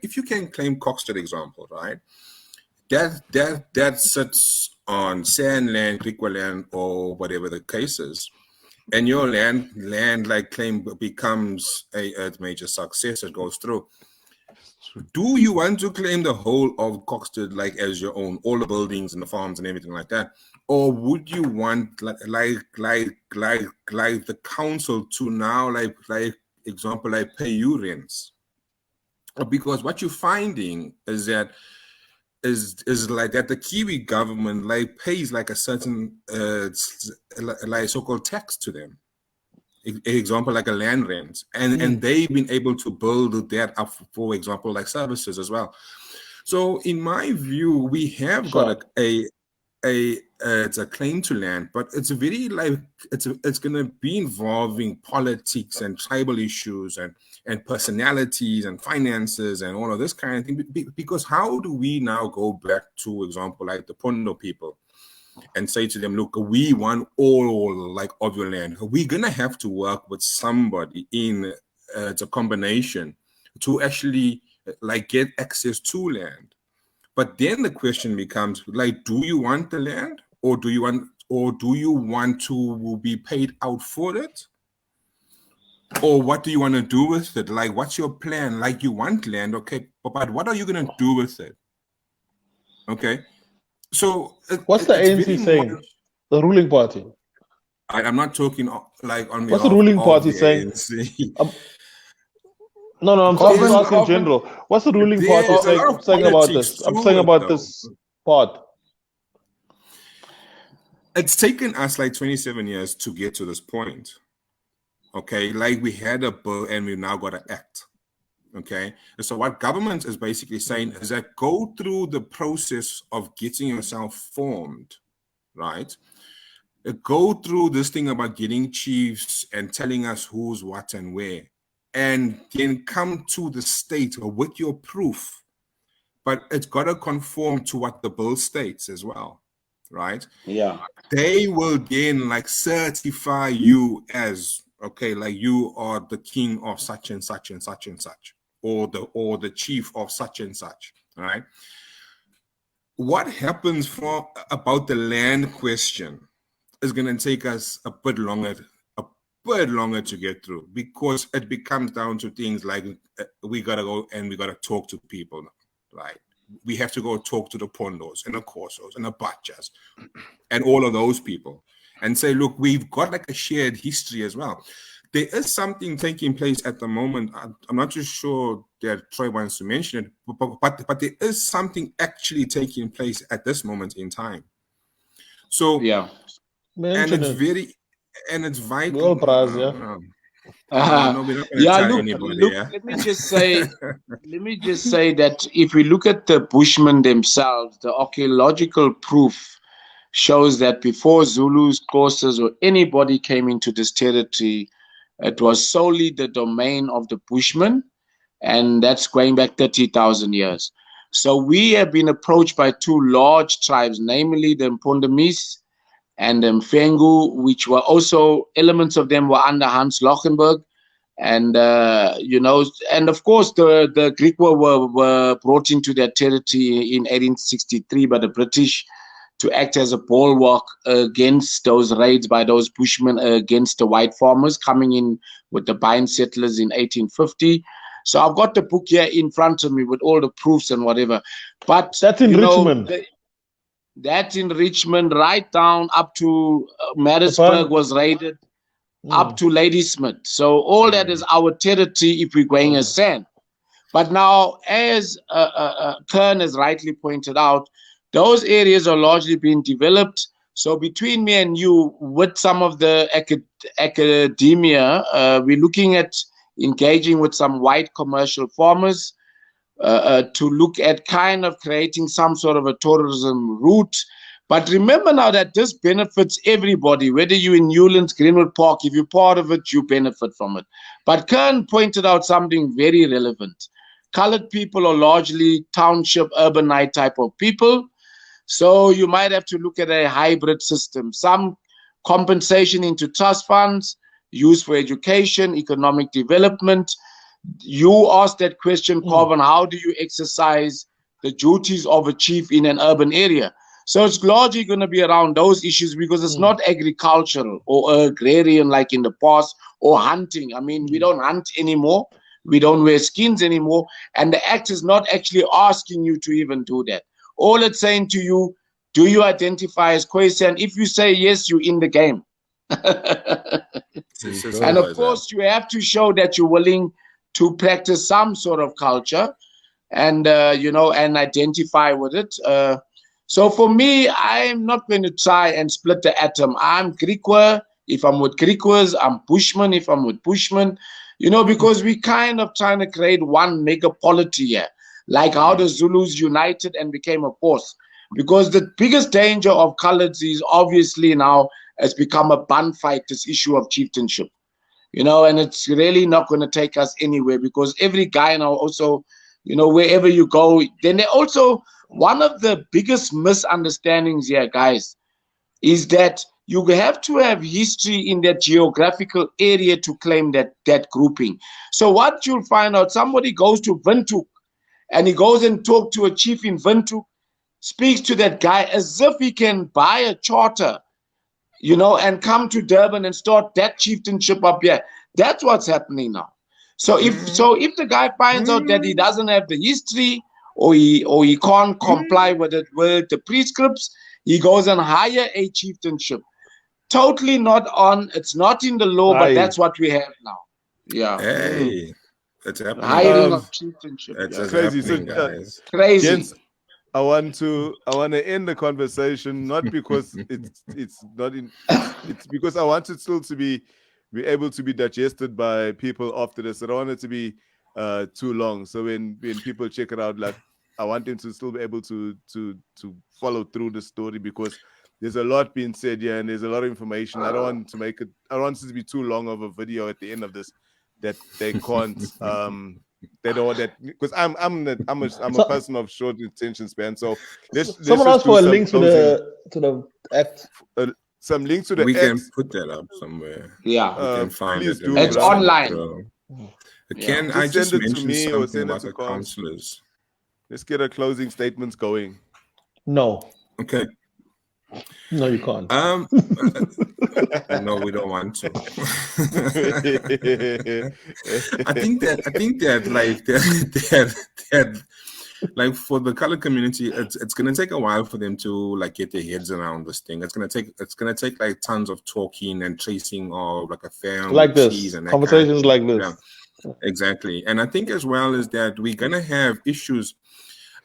Speaker 5: if you can claim Coxted example, right? That sits on sand land, Griqua land, or whatever the case is, and your land claim becomes a major success. It goes through. Do you want to claim the whole of Coxted as your own, all the buildings and the farms and everything like that, or would you want the council to now example pay you rents? Because what you're finding is that that the Kiwi government pays a certain so-called tax to them. Example a land rent, and they've been able to build that up, for example services as well. So in my view, we have got it's a claim to land, but it's a very it's going to be involving politics and tribal issues and personalities and finances and all of this kind of thing. Because how do we now go back to example the Pondo people and say to them, look, we want all of your land? We're gonna have to work with somebody in it's a combination to actually get access to land. But then the question becomes do you want the land, or do you want to be paid out for it? Or what do you want to do with it? What's your plan? You want land, okay, but what are you gonna do with it? Okay. So
Speaker 3: what's the ANC saying? The ruling party.
Speaker 5: I'm not talking on
Speaker 3: what's the ruling party saying? No, I'm asking in general. What's the ruling party saying about this? I'm saying about this part.
Speaker 5: It's taken us like 27 years to get to this point. Okay, like we had a bill and we now got to act. Okay, and so what government is basically saying is that go through the process of getting yourself formed, right? Go through this thing about getting chiefs and telling us who's what and where, and then come to the state with your proof. But it's got to conform to what the bill states as well, right?
Speaker 4: Yeah.
Speaker 5: They will then like certify you as, okay, like you are the king of such and such and such and such, or the chief of such and such, right? What happens about the land question is going to take us a bit longer to get through, because it becomes down to things like we got to go and we got to talk to people, right? We have to go talk to the Pondos and the Corsos and the Bachas and all of those people and say, look, we've got like a shared history as well. There is something taking place at the moment. I'm not too sure that Troy wants to mention it, but there is something actually taking place at this moment in time. So
Speaker 4: yeah,
Speaker 5: and it's vital.
Speaker 4: Well, Braz,
Speaker 5: no, we're not going to tell anybody.
Speaker 4: Look, let me just say that if we look at the Bushmen themselves, the archaeological proof shows that before Zulus, Xhosas, or anybody came into this territory, it was solely the domain of the Bushmen, and that's going back 30,000 years. So we have been approached by two large tribes, namely the Mpondemis and the Mfengu, which were also, elements of them were under Hans Lochenberg. And, and of course, the Griqua were brought into their territory in 1863 by the British to act as a bulwark against those raids by those Bushmen against the white farmers coming in with the Bain settlers in 1850. So I've got the book here in front of me with all the proofs and whatever. But
Speaker 3: that's in Richmond.
Speaker 4: That's in Richmond, right down up to Maritzburg was raided, up to Ladysmith. So all that is our territory if we're going as sand. But now, as Kern has rightly pointed out, those areas are largely being developed. So between me and you, with some of the academia, we're looking at engaging with some white commercial farmers to look at kind of creating some sort of a tourism route. But remember now that this benefits everybody, whether you're in Newlands, Greenwood Park, if you're part of it, you benefit from it. But Kern pointed out something very relevant. Colored people are largely township, urbanite type of people. So you might have to look at a hybrid system. Some compensation into trust funds, used for education, economic development. You asked that question, Corvin, how do you exercise the duties of a chief in an urban area? So it's largely going to be around those issues because it's not agricultural or agrarian like in the past, or hunting. I mean, we don't hunt anymore. We don't wear skins anymore. And the act is not actually asking you to even do that. All it's saying to you, do you identify as Khoisan? And if you say yes, you're in the game. And of course, you have to show that you're willing to practice some sort of culture and, and identify with it. So for me, I'm not going to try and split the atom. I'm Griqua. If I'm with Griquas, I'm Bushman. If I'm with Bushmen, because we kind of trying to create one megapolity here, like how the Zulus united and became a force. Because the biggest danger of coloreds is obviously now has become a bun fight, this issue of chieftainship. And it's really not going to take us anywhere because every guy now also, wherever you go, then they also, one of the biggest misunderstandings here, guys, is that you have to have history in that geographical area to claim that grouping. So what you'll find out, somebody goes to Windhoek and he goes and talks to a chief in Windhoek, speaks to that guy as if he can buy a charter, and come to Durban and start that chieftainship up here. That's what's happening now. So if the guy finds out that he doesn't have the history or he can't comply with the prescripts, he goes and hire a chieftainship. Totally not on. It's not in the law, but that's what we have now. Yeah.
Speaker 5: Hey, It's happening.
Speaker 4: Hiring of chieftainship.
Speaker 5: It's
Speaker 2: crazy.
Speaker 5: happening,
Speaker 2: So,
Speaker 5: guys.
Speaker 4: Crazy.
Speaker 2: Jens, I want to end the conversation, not because it's because I want it still to be able to be digested by people after this. I don't want it to be too long. So when people check it out, like, I want them to still be able to follow through the story, because there's a lot being said here and there's a lot of information. I don't want it to be too long of a video at the end of this that they can't they don't, that because I'm a person of short attention span. So
Speaker 3: someone asked for a link to the act.
Speaker 2: Some links to the
Speaker 5: we
Speaker 2: X.
Speaker 5: can put that up somewhere.
Speaker 4: Yeah,
Speaker 5: we can find
Speaker 2: please
Speaker 5: it.
Speaker 2: do.
Speaker 4: It's online.
Speaker 5: Can I just
Speaker 2: send it to
Speaker 5: mention
Speaker 2: me or
Speaker 5: something
Speaker 2: send it
Speaker 5: about
Speaker 2: to
Speaker 5: the
Speaker 2: Cons.
Speaker 5: councillors?
Speaker 2: Let's get our closing statements going.
Speaker 3: No,
Speaker 5: Okay.
Speaker 3: no, you can't.
Speaker 5: No, we don't want to. I think that like for the color community, it's gonna take a while for them to like get their heads around this thing. It's gonna take like tons of talking and tracing of like a family
Speaker 3: Like this,
Speaker 5: and
Speaker 3: conversations like this.
Speaker 5: Yeah, exactly. And I think as well is that we're gonna have issues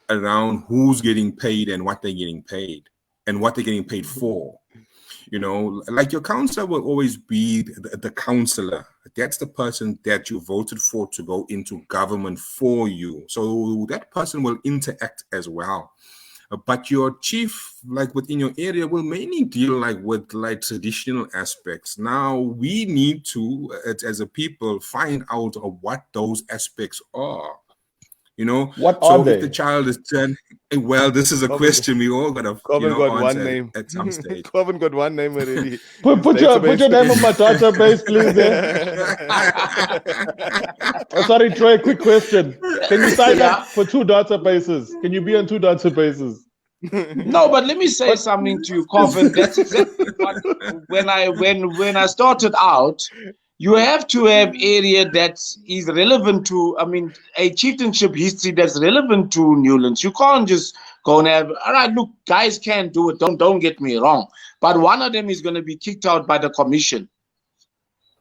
Speaker 5: around who's getting paid and what they're getting paid and what they're getting paid for. You know, like your counselor will always be the counselor. That's the person that you voted for to go into government for you. So that person will interact as well. But your chief, like within your area, will mainly deal like with like traditional aspects. Now we need to, as a people, find out what those aspects are. You know,
Speaker 3: what are they?
Speaker 5: If the child is turned, well, this is a question we all gotta
Speaker 2: got one name
Speaker 5: at some stage.
Speaker 2: Coven got one name already.
Speaker 3: Put your name on my database, please. Oh, sorry, Troy. Quick question: can you sign up for 2 databases? Can you be on 2 databases?
Speaker 4: No, but let me say something to you, Coven. That's exactly what when I started out. You have to have area that is relevant to, I mean, a chieftainship history that's relevant to Newlands. You can't just go and have, all right, look, guys can do it. Don't get me wrong. But one of them is going to be kicked out by the commission.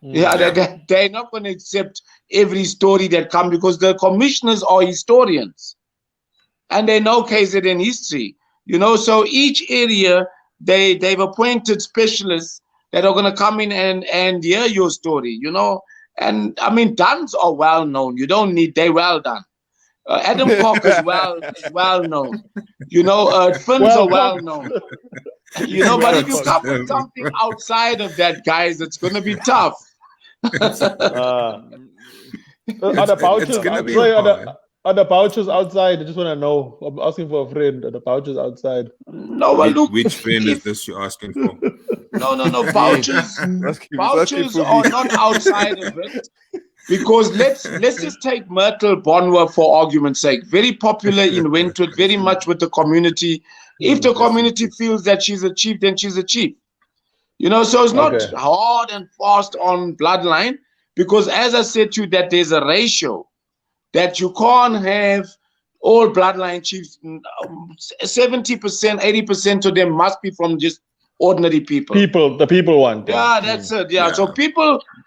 Speaker 4: They're not going to accept every story that comes because the commissioners are historians. And they know KZN history. You know, so each area, they've appointed specialists that are going to come in and hear your story, you know. And I mean, Duns are well known. You don't need, they well done. Adam Cock is well known. You know, Fins are well known. You know, but if you come with something outside of that, guys, it's going to be tough.
Speaker 3: Are the pouches? Are the pouches outside? I just want to know. I'm asking for a friend. Are the pouches outside?
Speaker 4: No, but look.
Speaker 5: Which friend is this you're asking for?
Speaker 4: No. Pouches are not outside of it. Because let's just take Myrtle Bonwa for argument's sake. Very popular in Wentworth, very much with the community. If the community feels that she's a chief, then she's a chief. You know, so it's not hard and fast on bloodline. Because as I said to you, that there's a ratio that you can't have all bloodline chiefs. 70%, 80% of them must be from just ordinary people.
Speaker 3: The people want.
Speaker 4: Yeah, that's it. Yeah.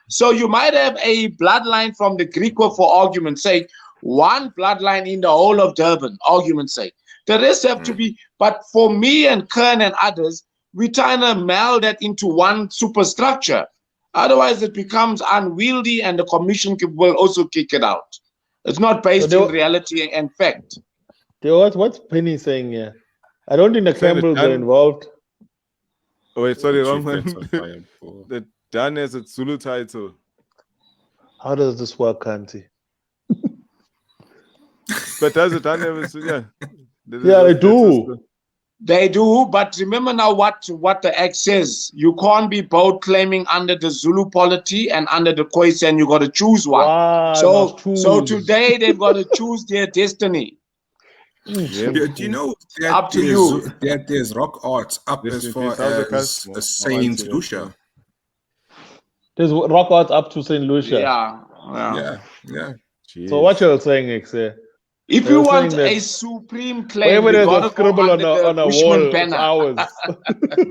Speaker 4: So you might have a bloodline from the Griqua for argument's sake, one bloodline in the whole of Durban, argument's sake. The rest have to be, but for me and Kern and others, we're trying to meld that into one superstructure. Otherwise, it becomes unwieldy and the commission will also kick it out. It's not based in reality and fact.
Speaker 3: What's Penny saying here? I don't think the Campbells are involved.
Speaker 2: Oh, wait, sorry, wrong one. The Dan has a Zulu title.
Speaker 3: How does this work, Kanti?
Speaker 2: But does it Dan have a Zulu?
Speaker 3: Yeah, they do.
Speaker 4: They do, but remember now what the act says. You can't be both claiming under the Zulu polity and under the Khoisan. You got to choose one. So today they've got to choose their destiny.
Speaker 5: Yeah. Do you know that
Speaker 4: up to you
Speaker 5: that there's rock arts up as far as Saint Lucia?
Speaker 3: There's rock arts up to Saint Lucia.
Speaker 5: Yeah.
Speaker 3: Jeez. So what you're saying, X?
Speaker 4: If you want a supreme claim,
Speaker 3: you got to scribble on a wall,
Speaker 4: banner.
Speaker 3: Ours.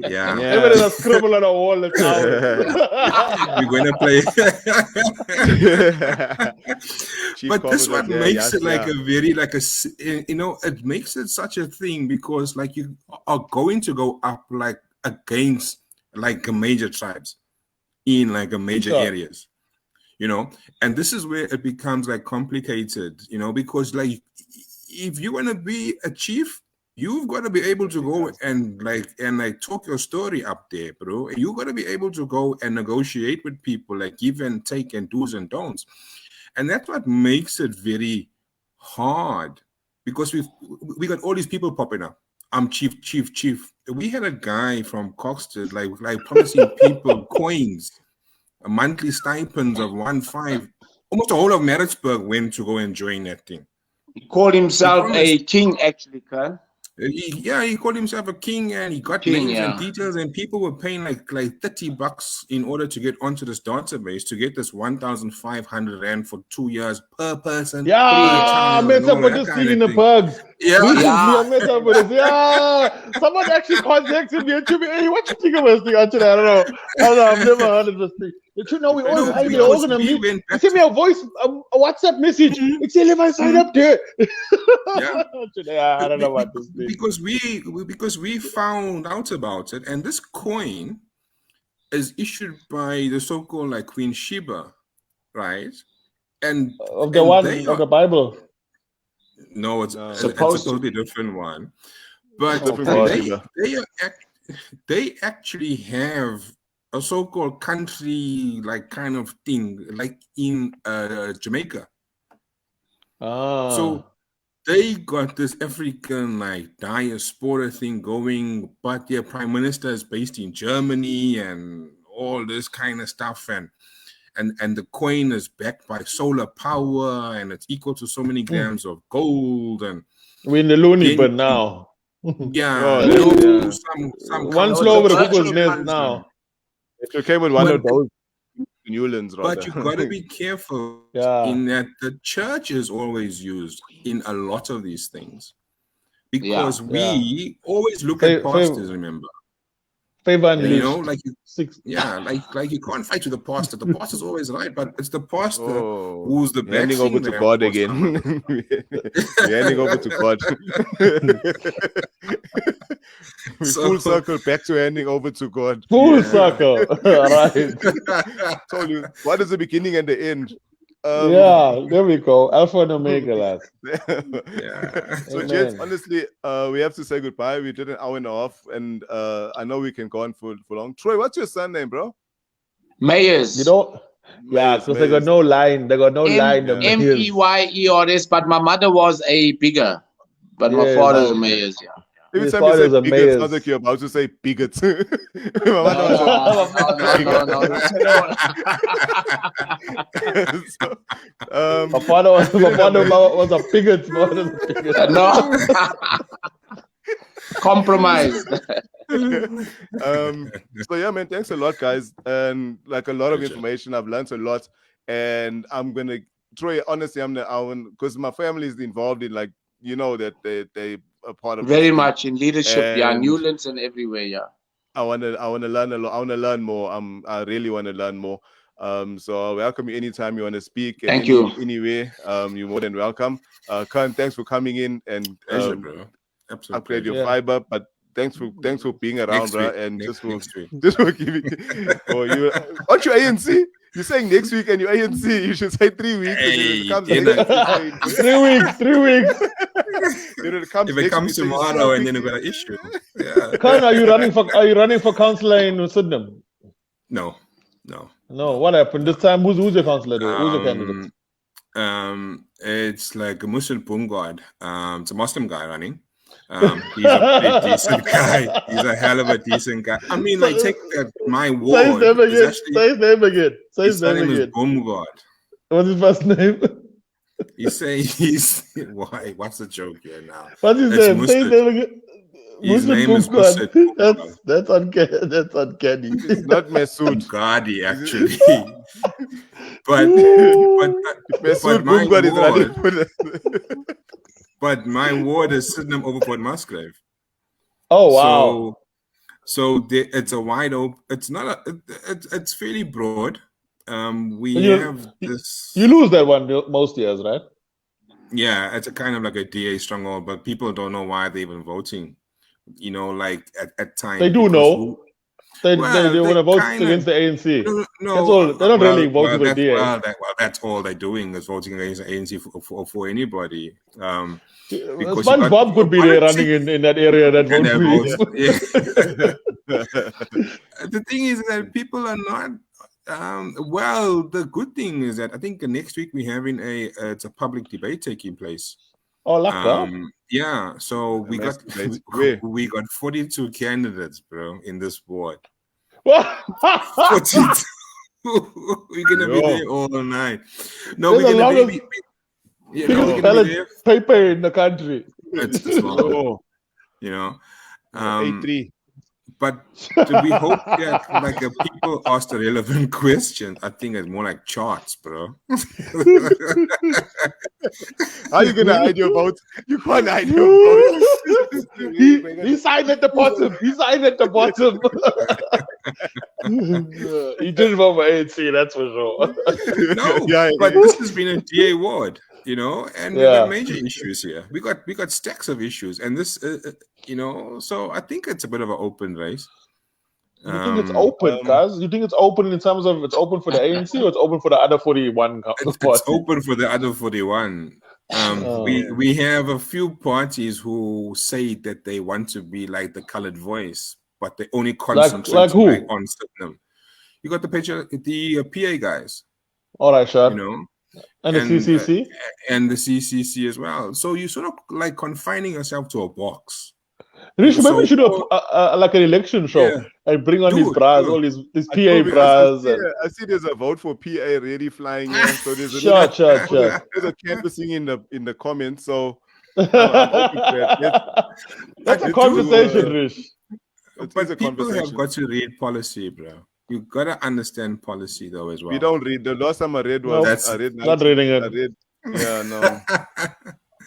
Speaker 5: Yeah.
Speaker 3: If there's a scribble on a wall, it's ours.
Speaker 5: We're going to play.
Speaker 2: Chief
Speaker 5: But this is
Speaker 2: Corbett
Speaker 5: what
Speaker 2: was there,
Speaker 5: makes
Speaker 2: yes,
Speaker 5: it like
Speaker 2: yeah.
Speaker 5: a very it makes it such a thing because like you are going to go up like against like major tribes in like a major
Speaker 3: Sure.
Speaker 5: areas, and this is where it becomes like complicated, because like if you want to be a chief, you've got to be able to go and talk your story up there, bro. You got to be able to go and negotiate with people, like give and take and do's and don'ts. And that's what makes it very hard because we got all these people popping up. I'm chief. We had a guy from Coxted like promising people coins, monthly stipends of 1.5. Almost the whole of Maritzburg went to go and join that thing.
Speaker 4: He called himself a king, actually, Khan.
Speaker 5: He called himself a king, and he got names and details, and people were paying like $30 in order to get onto this database to get this 1,500 rand for 2 years per person.
Speaker 3: Yeah, I met up with this thing in the bugs. I met up with it. Yeah, someone actually contacted me and told me, "Hey, what you think of this thing?" Actually, I don't know. I've never heard of this thing. You know, we all going to meet. They sent me a voice, a WhatsApp message. It said, "If I sign up there." I don't know what this thing.
Speaker 5: Because we found out about it, and this coin is issued by the so-called like Queen Sheba, right? And
Speaker 3: of the Bible.
Speaker 5: No, it's a totally different one. But they actually have a so-called country like kind of thing, like in Jamaica. So they got this African like diaspora thing going, but their prime minister is based in Germany and all this kind of stuff, and the coin is backed by solar power, and it's equal to so many grams of gold. And
Speaker 3: we're in the loony bin now.
Speaker 5: Some
Speaker 3: one flow over the Google's nest now.
Speaker 2: It became with one of those Newlands,
Speaker 5: but you got to be careful in that the church is always used in a lot of these things because we always look at pastors. Remember, like you can't fight with the pastor. The pastor's always right, but it's the pastor who's the best.
Speaker 2: Handing over to God again. Handing over to God. Full circle back to handing over to God.
Speaker 3: Full circle. Right.
Speaker 2: Told you, what is the beginning and the end?
Speaker 3: There we go. Alpha and Omega, lads.
Speaker 2: So, gents, honestly, we have to say goodbye. We did an hour and a half, and I know we can go on for long. Troy, what's your surname, bro?
Speaker 4: Mayers.
Speaker 3: You know? Because they got no line. They got no line.
Speaker 4: M-E-Y-E-R-S, but my mother was a bigger. But my father's a Mayers,
Speaker 2: Every time you say bigot, sounds like you're about to say bigot.
Speaker 4: No.
Speaker 3: My father was a bigot.
Speaker 4: No. Compromise.
Speaker 2: So yeah, man, thanks a lot, guys. And like a lot of information, I've learned a lot. And I'm gonna Troy, honestly, because my family is involved in that they a part of
Speaker 4: very much in leadership, Newlands and everywhere,
Speaker 2: I wanna learn a lot. I wanna learn more. I really wanna learn more. So I'll welcome you anytime you want to speak.
Speaker 4: Thank you.
Speaker 2: Anyway, you're more than welcome. Khan, thanks for coming in and upgrade your fiber. But thanks for being around, bro, and just for giving. You aren't you ANC? You're saying next week and you're ANC. You should say 3 weeks.
Speaker 5: Hey,
Speaker 2: and it comes
Speaker 3: 3 weeks. 3 weeks.
Speaker 5: If it comes tomorrow and then we've got an issue. Yeah.
Speaker 3: Khan, are you running for councillor in Sydenham?
Speaker 5: No.
Speaker 3: What happened this time? Who's your councillor? Who's your candidate?
Speaker 5: It's like a Muslim Bumgod. It's a Muslim guy running. He's a pretty decent guy. He's a hell of a decent guy. I mean, take my word.
Speaker 3: Say his name again. Say his name again.
Speaker 5: His name is Bumgod.
Speaker 3: What's his first name?
Speaker 5: He's why? What's the joke here now?
Speaker 3: What's his name? Say his name again.
Speaker 5: His name is Muslim.
Speaker 3: That's uncanny. That's uncanny.
Speaker 2: It's not Masood
Speaker 5: Gadi, actually. but
Speaker 2: Masood Bumgod is running for the.
Speaker 5: But my ward is Sydenham over Port Musgrave.
Speaker 3: Oh wow!
Speaker 5: So it's a wide open. It's not it's fairly broad. we have this.
Speaker 3: You lose that one most years, right?
Speaker 5: Yeah, it's a kind of like a DA stronghold, but people don't know why they're even voting. You know, like at times.
Speaker 3: They do know. They want to vote against the ANC.
Speaker 5: No,
Speaker 3: that's all. They're not really voting for DA.
Speaker 5: Well, that's all they're doing is voting against the ANC for anybody.
Speaker 3: SpongeBob could be there running in that area that vote for you.
Speaker 5: The thing is that people are not. Well, the good thing is that I think next week we're having it's a public debate taking place.
Speaker 3: Oh, like
Speaker 5: yeah. So we got 42 candidates, bro, in this board. 42. We're gonna be there all night. No, we're gonna be.
Speaker 3: Paper in the country.
Speaker 5: It's long, you know.
Speaker 2: 8-3.
Speaker 5: But do we hope that like people ask the relevant questions? I think it's more like charts, bro.
Speaker 2: How are you gonna hide your vote? You can't hide your vote.
Speaker 3: He signed at the bottom. He signed at the bottom. He didn't vote for ANC, that's for sure.
Speaker 5: No, but this has been a DA ward, you know, and we got major issues here. We got stacks of issues, and this, you know, so I think it's a bit of an open race.
Speaker 3: You think it's open, guys? You think it's open in terms of it's open for the ANC or it's open for the other 41?
Speaker 5: It's open for the other 41. We have a few parties who say that they want to be like the colored voice, but they only concentrate on them. You got the PA guys.
Speaker 3: All right, sure.
Speaker 5: You know,
Speaker 3: and the CCC
Speaker 5: and the CCC as well. So you sort of like confining yourself to a box.
Speaker 3: Maybe we should have like an election show and bring on these bras, all these PA bras.
Speaker 2: I see there's a vote for PA already flying in. So there's a there's a canvassing in the comments. So
Speaker 3: that's a conversation, Rish.
Speaker 5: But people have got to read policy, bro. You gotta understand policy though as well.
Speaker 2: We don't read. The last time I read was
Speaker 3: not reading it.
Speaker 2: No.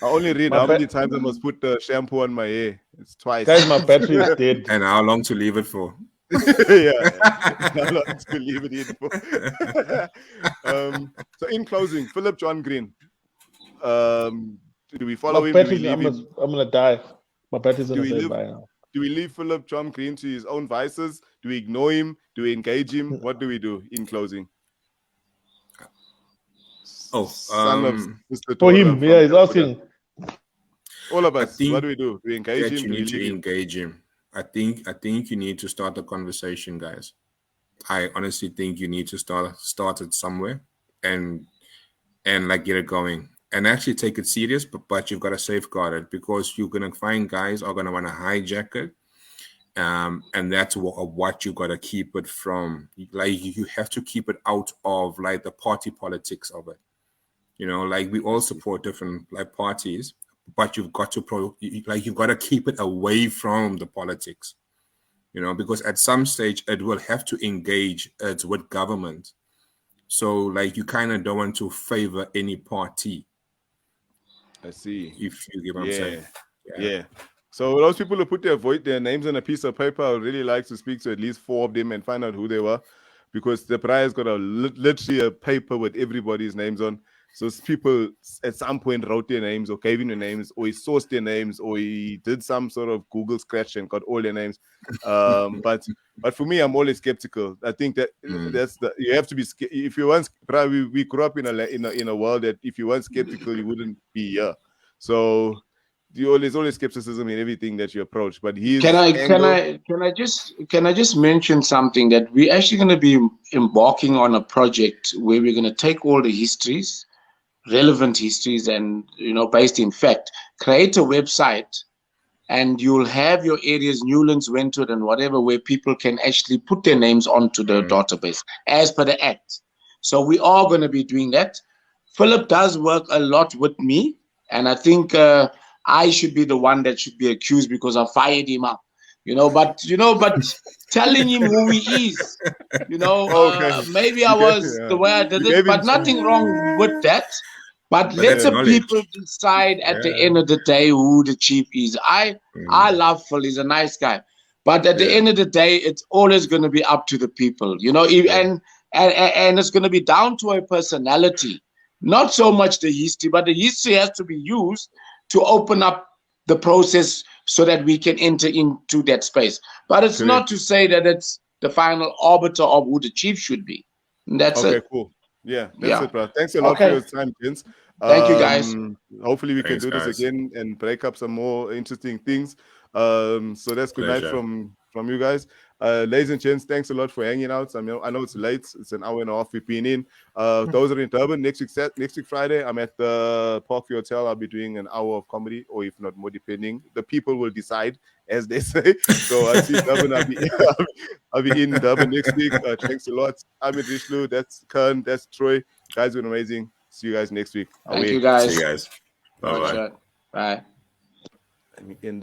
Speaker 2: I only read how many times I must put the shampoo on my hair. It's twice.
Speaker 3: Guys, my battery is dead.
Speaker 5: And how long to leave it for?
Speaker 2: How long to leave it in for? So in closing, Philip John Green. Do we follow him?
Speaker 3: I'm gonna die. My battery's gonna say bye now.
Speaker 2: Do we leave Philip John Green to his own vices? Do we ignore him? Do we engage him? What do we do in closing?
Speaker 3: Son of Mr. For him, he's asking.
Speaker 2: All of us, what do we do? Do we engage him?
Speaker 5: You need to engage him. I think you need to start a conversation, guys. I honestly think you need to start it somewhere and like get it going. And actually take it serious, but you've got to safeguard it because you're going to find guys are going to want to hijack it. And that's what you got to keep it from. Like you have to keep it out of like the party politics of it. You know, like we all support different like parties, but you've got to you've got to keep it away from the politics. You know, because at some stage it will have to engage with government. So like you kind of don't want to favor any party.
Speaker 2: I see.
Speaker 5: If you get what I'm saying.
Speaker 2: Yeah. So those people who put their names on a piece of paper, I would really like to speak to at least 4 of them and find out who they were, because the prize got literally a paper with everybody's names on. So people at some point wrote their names or gave in their names or he sourced their names or he did some sort of Google scratch and got all their names. But for me, I'm always skeptical. I think that you have to be if you once we grew up in a world that if you weren't skeptical, you wouldn't be here. So there's always skepticism in everything that you approach. But can
Speaker 4: I just mention something that we're actually going to be embarking on a project where we're going to take all the histories, relevant histories, and based in fact, create a website, and you'll have your areas, Newlands, Wentworth, and whatever, where people can actually put their names onto the database as per the act. So we are going to be doing that. Philip does work a lot with me, and I think I should be the one that should be accused because I fired him up, but telling him who he is, maybe I was the way I did it, but nothing wrong with that. But let the people decide at the end of the day who the chief is. I love Phil, he's a nice guy. But at the end of the day, it's always going to be up to the people, and and it's going to be down to a personality, not so much the history, but the history has to be used to open up the process so that we can enter into that space. But it's not to say that it's the final arbiter of who the chief should be. And that's it.
Speaker 2: Okay, cool. Yeah, that's it, bro. Thanks a lot for your time, Vince.
Speaker 4: Thank you, guys.
Speaker 2: Hopefully we can do this again and break up some more interesting things. So that's good night from you guys. Ladies and gents, thanks a lot for hanging out. I know it's late. It's an hour and a half we've been in. Those are in Durban. Next week Friday, I'm at the Parkview Hotel. I'll be doing an hour of comedy, or if not more, depending. The people will decide, as they say. So I see Durban. I'll be in Durban next week. Thanks a lot. I'm in Richlu. That's Kern. That's Troy. You guys been amazing. See you guys next week.
Speaker 4: Thank you, guys.
Speaker 5: See you guys. Bye-bye.
Speaker 4: Bye.
Speaker 2: Let me end